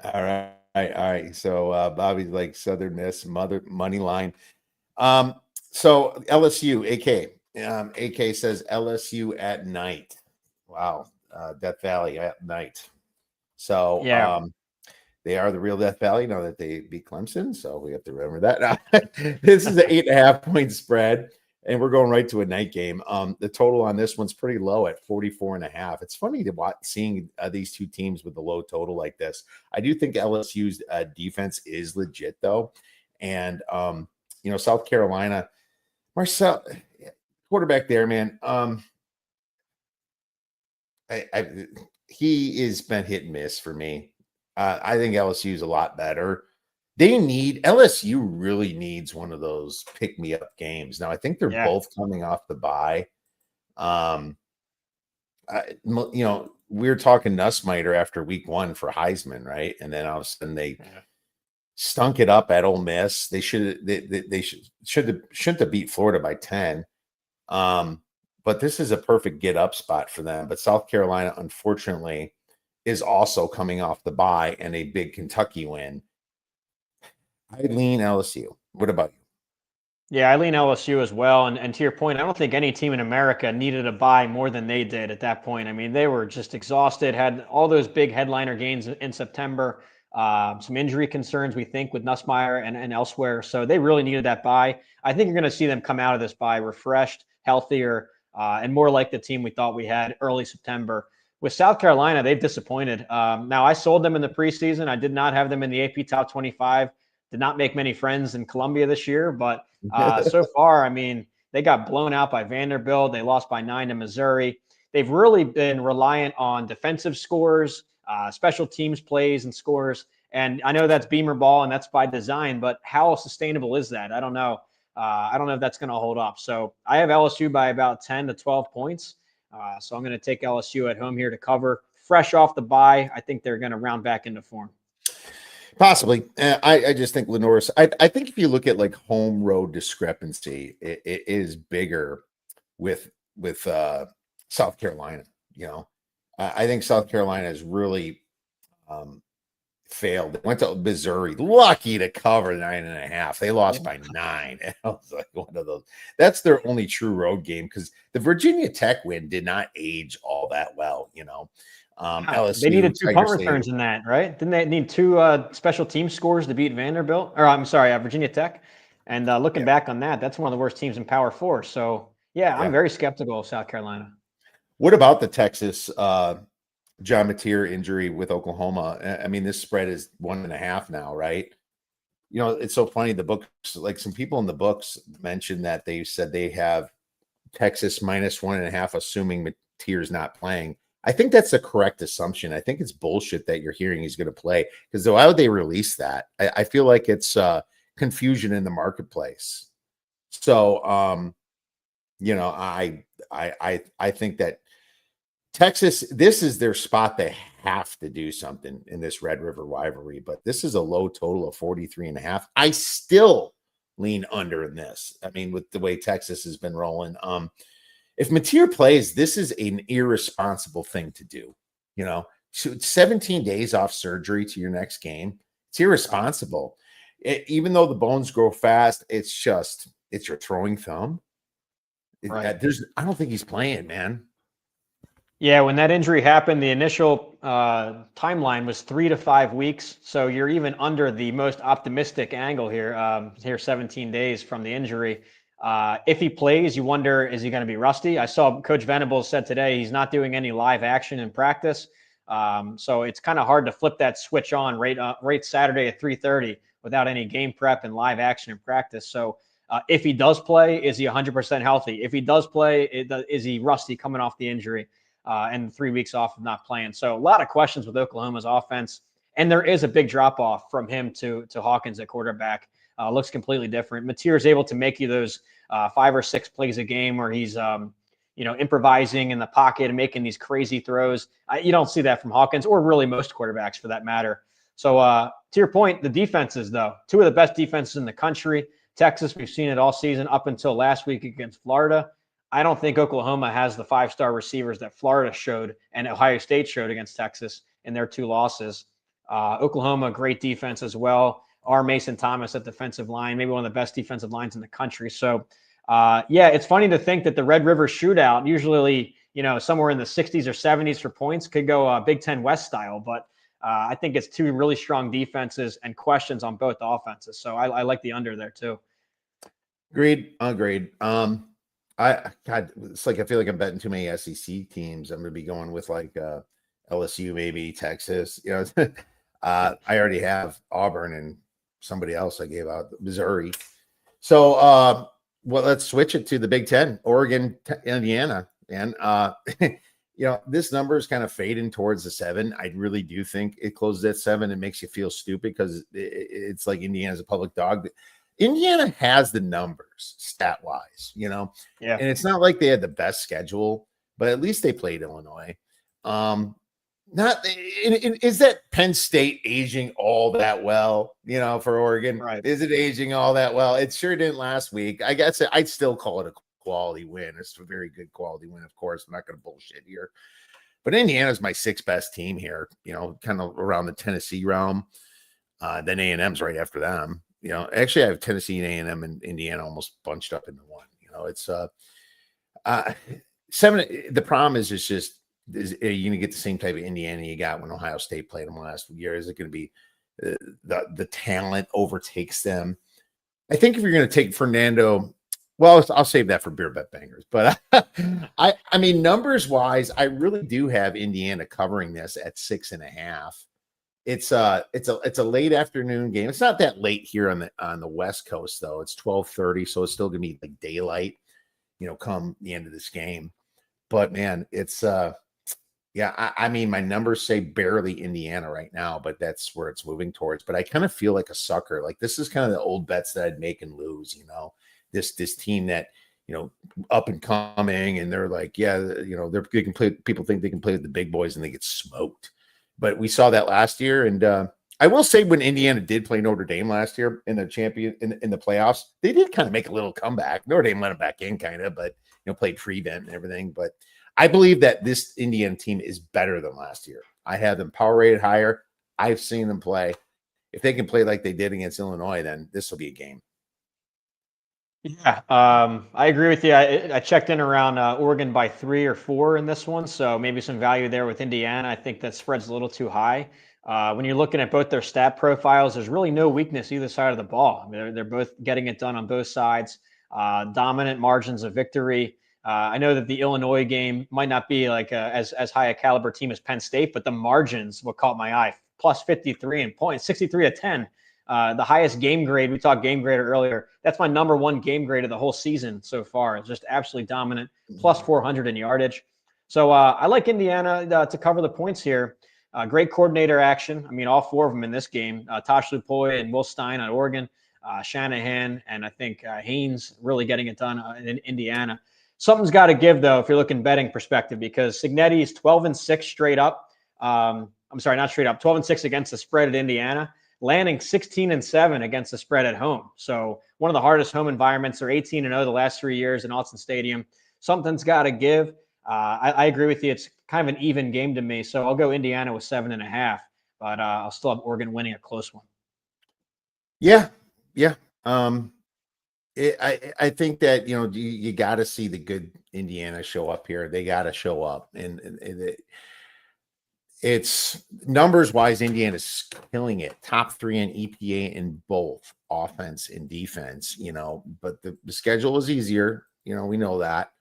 All right. So Bobby's like Southern Miss money line. So LSU, AK. AK says LSU at night. Wow. Death Valley at night. So yeah. They are the real Death Valley now that they beat Clemson. So we have to remember that. This is an 8.5-point spread, and we're going right to a night game. The total on this one's pretty low at 44.5. It's funny to watch seeing these two teams with a low total like this. I do think LSU's defense is legit though. And, South Carolina, Marcel, quarterback there, man. He has been hit and miss for me. I think LSU is a lot better. LSU really needs one of those pick me up games. Now I think they're both coming off the bye. We were talking Nussmeier after week 1 for Heisman, right? And then all of a sudden they stunk it up at Ole Miss. They shouldn't have beat Florida by 10. But this is a perfect get up spot for them. But South Carolina, unfortunately, is also coming off the bye and a big Kentucky win. I lean LSU. What about you? Yeah, I lean LSU as well. And to your point, I don't think any team in America needed a bye more than they did at that point. I mean, they were just exhausted, had all those big headliner games in September, some injury concerns, we think, with Nussmeier and elsewhere. So they really needed that bye. I think you're going to see them come out of this bye refreshed, healthier, and more like the team we thought we had early September. With South Carolina, they've disappointed. Now, I sold them in the preseason. I did not have them in the AP Top 25. Did not make many friends in Columbia this year, but so far, I mean, they got blown out by Vanderbilt. They lost by 9 to Missouri. They've really been reliant on defensive scores, special teams plays and scores. And I know that's Beamer ball and that's by design, but how sustainable is that? I don't know. I don't know if that's going to hold up. So I have LSU by about 10 to 12 points. So I'm going to take LSU at home here to cover. Fresh off the bye, I think they're going to round back into form. Possibly. I just think Lenore's. I think if you look at like home road discrepancy, it is bigger with South Carolina. I think South Carolina has really failed. They went to Missouri, lucky to cover 9.5. They lost by 9. I was like one of those. That's their only true road game because the Virginia Tech win did not age all that well. LSU, they needed 2 punt Tiger returns State. in that, right? Didn't they need 2 special team scores to beat Vanderbilt? Or I'm sorry, Virginia Tech. And looking back on that, that's one of the worst teams in Power 4. So, I'm very skeptical of South Carolina. What about the Texas John Mateer injury with Oklahoma? I mean, this spread is 1.5 now, right? It's so funny. The books, like some people in the books mentioned that they said they have Texas minus 1.5, assuming Mateer's not playing. I think that's the correct assumption. I think it's bullshit that you're hearing he's going to play because why would they release that? I feel like it's confusion in the marketplace. So, I think that Texas, this is their spot. They have to do something in this Red River rivalry, but this is a low total of 43.5. I still lean under in this. I mean, with the way Texas has been rolling, if Mateer plays, this is an irresponsible thing to do. 17 days off surgery to your next game. It's irresponsible. Even though the bones grow fast, it's your throwing thumb. Right. I don't think he's playing, man. Yeah, when that injury happened, the initial timeline was 3 to 5 weeks. So you're even under the most optimistic angle here. Here, 17 days from the injury. If he plays, you wonder, is he going to be rusty? I saw Coach Venables said today he's not doing any live action in practice. So it's kind of hard to flip that switch on right Saturday at 3:30 without any game prep and live action in practice. So if he does play, is he 100% healthy? If he does play, is he rusty coming off the injury? And 3 weeks off of not playing. So a lot of questions with Oklahoma's offense. And there is a big drop off from him to Hawkins at quarterback. Looks completely different. Mateer is able to make you those 5 or 6 plays a game where he's improvising in the pocket and making these crazy throws. You don't see that from Hawkins or really most quarterbacks for that matter. So to your point, the defenses, though, 2 of the best defenses in the country. Texas, we've seen it all season up until last week against Florida. I don't think Oklahoma has the 5-star receivers that Florida showed and Ohio State showed against Texas in their 2 losses. Oklahoma, great defense as well. R. Mason Thomas at defensive line, maybe one of the best defensive lines in the country. So, yeah, it's funny to think that the Red River shootout, usually, somewhere in the 60s or 70s for points, could go Big Ten West style. But I think it's 2 really strong defenses and questions on both offenses. So I like the under there too. Agreed. It's like I feel like I'm betting too many SEC teams. I'm going to be going with like LSU, maybe Texas. I already have Auburn and somebody else I gave out, Missouri. So, well, let's switch it to the Big Ten, Oregon, Indiana, and this number is kind of fading towards the 7. I really do think it closes at 7. It makes you feel stupid because it's like Indiana's a public dog. Indiana has the numbers stat wise, Yeah. And it's not like they had the best schedule, but at least they played Illinois. Is that Penn State aging all that well, for Oregon? Right. Is it aging all that well? It sure didn't last week. I guess I'd still call it a quality win. It's a very good quality win, of course. I'm not going to bullshit here. But Indiana's my 6th best team here, kind of around the Tennessee realm. Then A&M's right after them. Actually, I have Tennessee and A&M and Indiana almost bunched up into one. It's 7. The problem is it's just, are you going to get the same type of Indiana you got when Ohio State played them last year? Is it going to be the talent overtakes them? I think if you're going to take Fernando, well, I'll save that for beer bet bangers. But I mean, numbers wise, I really do have Indiana covering this at 6.5. It's a late afternoon game. It's not that late here on the West Coast though. It's 12:30, so it's still gonna be like daylight, come the end of this game. But man, it's I mean, my numbers say barely Indiana right now, but that's where it's moving towards. But I kind of feel like a sucker. Like this is kind of the old bets that I'd make and lose. This team that up and coming, and they're like, yeah, they can play. People think they can play with the big boys, and they get smoked. But we saw that last year, and I will say when Indiana did play Notre Dame last year in the in the playoffs, they did kind of make a little comeback. Notre Dame let them back in, kind of, but played prevent and everything. But I believe that this Indiana team is better than last year. I have them power rated higher. I've seen them play. If they can play like they did against Illinois, then this will be a game. Yeah, I agree with you. I checked in around Oregon by 3 or 4 in this one, so maybe some value there with Indiana. I think that spread's a little too high. When you're looking at both their stat profiles, there's really no weakness either side of the ball. I mean, they're both getting it done on both sides. Dominant margins of victory. I know that the Illinois game might not be like as high a caliber team as Penn State, but the margins what caught my eye. Plus 53 in points, 63-10. The highest game grade, we talked game grader earlier. That's my number 1 game grade of the whole season so far. It's just absolutely dominant, plus 400 in yardage. So I like Indiana to cover the points here. Great coordinator action. I mean, all 4 of them in this game. Tosh Lupoy and Will Stein on Oregon, Shanahan, and I think Haynes really getting it done in Indiana. Something's got to give, though, if you're looking betting perspective, because Cignetti is 12-6 straight up. I'm sorry, not straight up, 12-6 against the spread at Indiana. Landing 16-7 against the spread at home. So one of the hardest home environments. They're 18-0 the last 3 years in Autzen Stadium. Something's got to give. I agree with you. It's kind of an even game to me. So I'll go Indiana with 7.5, but I'll still have Oregon winning a close one. Yeah. I think that you got to see the good Indiana show up here. They got to show up, and it's numbers wise. Indiana's killing it, top 3 in EPA in both offense and defense. But the schedule is easier. We know that,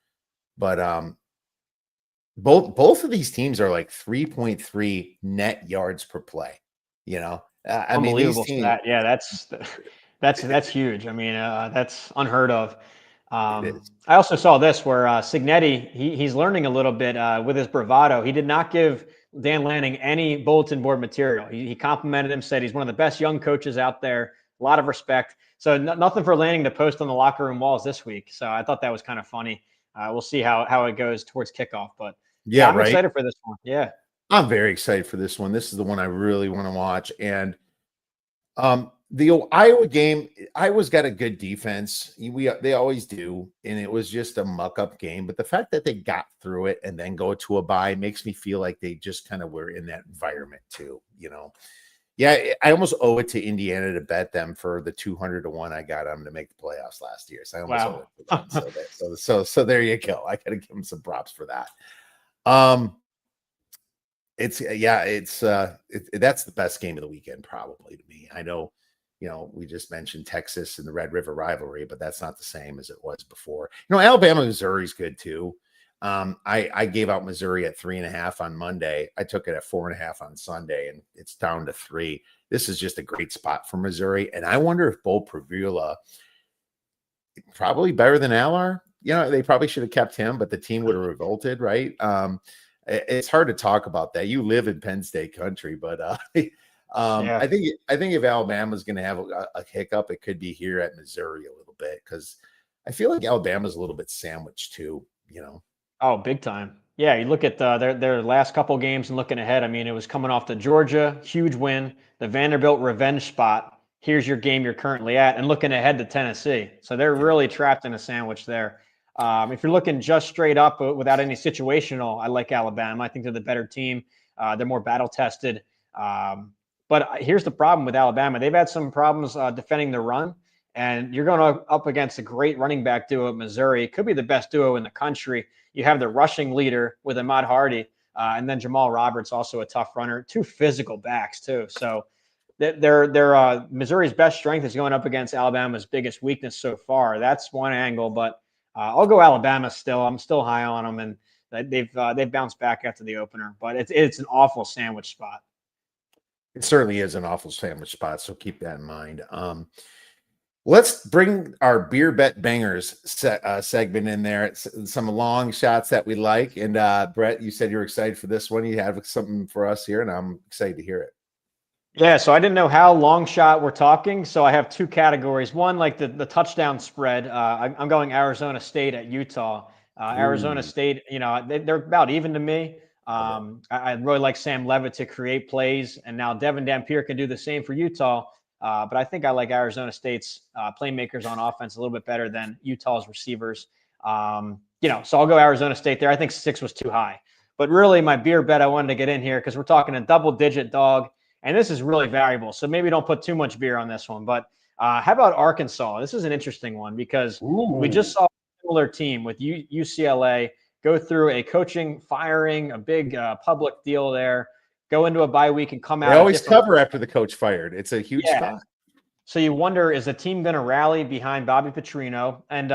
but both of these teams are like 3.3 net yards per play. I mean, these Unbelievable teams. stat. Yeah, that's huge. I mean, that's unheard of. It is. I also saw this where Signetti, he's learning a little bit with his bravado. He did not give Dan Lanning any bulletin board material. He complimented him, said he's one of the best young coaches out there. A lot of respect. So nothing for Lanning to post on the locker room walls this week. So I thought that was kind of funny. We'll see how it goes towards kickoff. But yeah, Yeah, I'm right. excited for this one. Yeah. I'm very excited for this one. This is the one I really want to watch. And the Iowa game, Iowa's got a good defense. They always do, and it was just a muck-up game. But the fact that they got through it and then go to a bye makes me feel like they just kind of were in that environment too. Yeah, I almost owe it to Indiana to bet them for the 200-1 I got them to make the playoffs last year. So I almost owe it to them. So there you go. I got to give them some props for that. That's the best game of the weekend probably to me. I know, we just mentioned Texas and the Red River rivalry, but that's not the same as it was before. Alabama, Missouri's good too. I gave out Missouri at 3.5 on Monday. I took it at 4.5 on Sunday, and it's down to 3. This is just a great spot for Missouri, and I wonder if Bo Prevula, probably better than Allar. They probably should have kept him, but the team would have revolted, right? It's hard to talk about that. You live in Penn State country, but Yeah. I think if Alabama's going to have a hiccup, it could be here at Missouri a little bit, because I feel like Alabama's a little bit sandwiched too. Oh, big time. Yeah, you look at their last couple games and looking ahead. I mean, it was coming off the Georgia huge win, the Vanderbilt revenge spot. Here's your game you're currently at, and looking ahead to Tennessee. So they're really trapped in a sandwich there. If you're looking just straight up without any situational, I like Alabama. I think they're the better team. They're more battle tested. But here's the problem with Alabama. They've had some problems defending the run, and you're going up against a great running back duo at Missouri. It could be the best duo in the country. You have the rushing leader with Ahmad Hardy, and then Jamal Roberts, also a tough runner. 2 physical backs too. So Missouri's best strength is going up against Alabama's biggest weakness so far. That's one angle, but I'll go Alabama still. I'm still high on them, and they've bounced back after the opener. But it's an awful sandwich spot. It certainly is an awful sandwich spot, so keep that in mind. Let's bring our beer bet bangers segment in there. It's some long shots that we like. And Brett, you said you're excited for this one. You have something for us here, and I'm excited to hear it. Yeah, so I didn't know how long shot we're talking. So I have 2 categories. One, like the touchdown spread. I'm going Arizona State at Utah. Arizona State, they're about even to me. I really like Sam Levitt to create plays, and now Devin Dampier can do the same for Utah. But I think I like Arizona State's playmakers on offense a little bit better than Utah's receivers. So I'll go Arizona State there. I think 6 was too high. But really, my beer bet I wanted to get in here because we're talking a double-digit dog, and this is really valuable. So maybe don't put too much beer on this one. But how about Arkansas? This is an interesting one because we just saw a similar team with UCLA go through a coaching firing, a big public deal there, go into a bye week and come out. They always cover after the coach fired. It's a huge spot. So you wonder, is the team going to rally behind Bobby Petrino? And,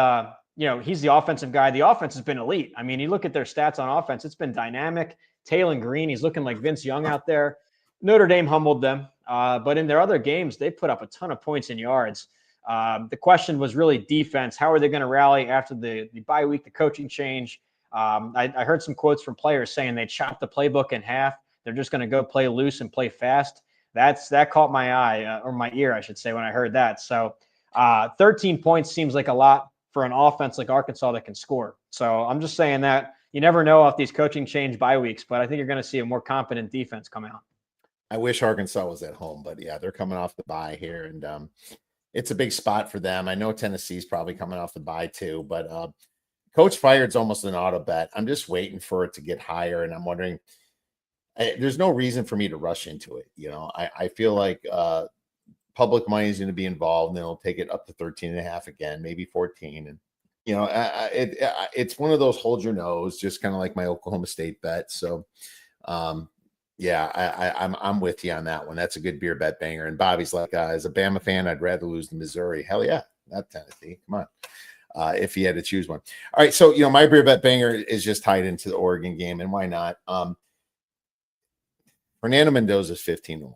he's the offensive guy. The offense has been elite. I mean, you look at their stats on offense, it's been dynamic. Taylor Green, he's looking like Vince Young out there. Notre Dame humbled them. But in their other games, they put up a ton of points and yards. The question was really defense. How are they going to rally after the bye week, the coaching change? I heard some quotes from players saying they chopped the playbook in half. They're just going to go play loose and play fast. That caught my eye, or my ear, I should say, when I heard that. So 13 points seems like a lot for an offense like Arkansas that can score. So I'm just saying that you never know if these coaching change bye weeks, but I think you're going to see a more confident defense come out. I wish Arkansas was at home, but yeah, they're coming off the bye here, and it's a big spot for them. I know Tennessee's probably coming off the bye too, but coach fired's almost an auto bet. I'm just waiting for it to get higher, and I'm wondering. There's no reason for me to rush into it. I feel like public money is going to be involved, and then they'll take it up to 13.5 again, maybe 14. And, it's one of those hold your nose, just kind of like my Oklahoma State bet. So, yeah, I'm with you on that one. That's a good beer bet banger. And Bobby's like, as a Bama fan, I'd rather lose to Missouri. Hell yeah, not Tennessee. Come on. If you had to choose one. All right. So, my beer bet banger is just tied into the Oregon game, and why not? Fernando Mendoza is 15-1,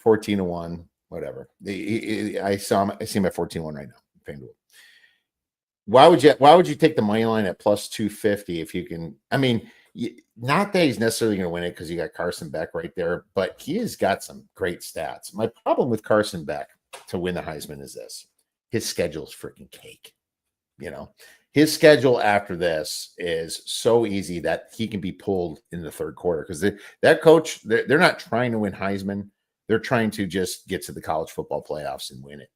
14-1, whatever. I see him at 14-1 right now. FanDuel. Why would you take the money line at plus 250 if you can? I mean, not that he's necessarily going to win it because you got Carson Beck right there, but he has got some great stats. My problem with Carson Beck to win the Heisman is this: his schedule is freaking cake. His schedule after this is so easy that he can be pulled in the third quarter because that coach, they're not trying to win Heisman. They're trying to just get to the college football playoffs and win it.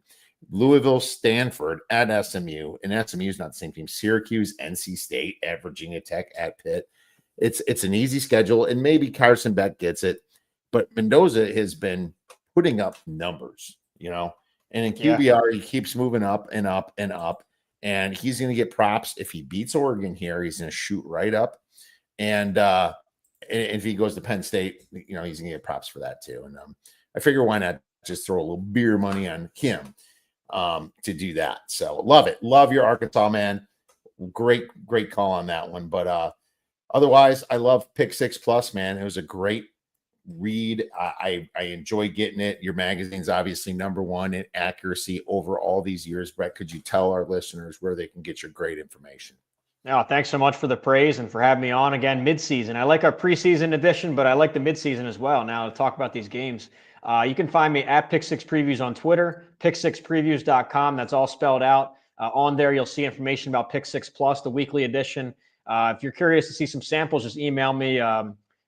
Louisville, Stanford, at SMU, and SMU is not the same team. Syracuse, NC State, at Virginia Tech, at Pitt. It's an easy schedule, and maybe Carson Beck gets it, but Mendoza has been putting up numbers, and in QBR he keeps moving up and up and up, and he's going to get props if he beats Oregon here. He's going to shoot right up, and if he goes to Penn State, he's going to get props for that too. And I figure why not just throw a little beer money on him to do that. So love it. Love your Arkansas, man. Great call on that one. But otherwise, I love Pick 6 Plus, man. It was a great read. I enjoy getting it. Your magazine's obviously number one in accuracy over all these years. Brett, could you tell our listeners where they can get your great information? No, thanks so much for the praise and for having me on again mid-season. I like our preseason edition, but I like the mid-season as well. Now to talk about these games. You can find me at Pick 6 Previews on Twitter, pick6previews.com. That's all spelled out. On there, you'll see information about Pick 6 Plus, the weekly edition. If you're curious to see some samples, just email me.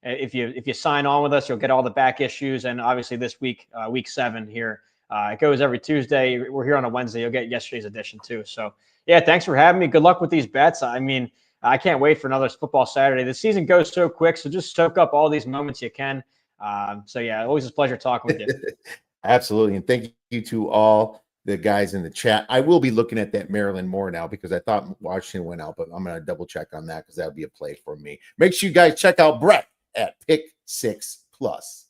If you sign on with us, you'll get all the back issues. And obviously this week, week 7 here, it goes every Tuesday. We're here on a Wednesday. You'll get yesterday's edition too. So yeah, thanks for having me. Good luck with these bets. I mean, I can't wait for another football Saturday. The season goes so quick, so just soak up all these moments you can. So yeah, always a pleasure talking with you. Absolutely. And thank you to all the guys in the chat. I will be looking at that Maryland more now because I thought Washington went out, but I'm going to double check on that because that would be a play for me. Make sure you guys check out Brett at Pick 6 Plus.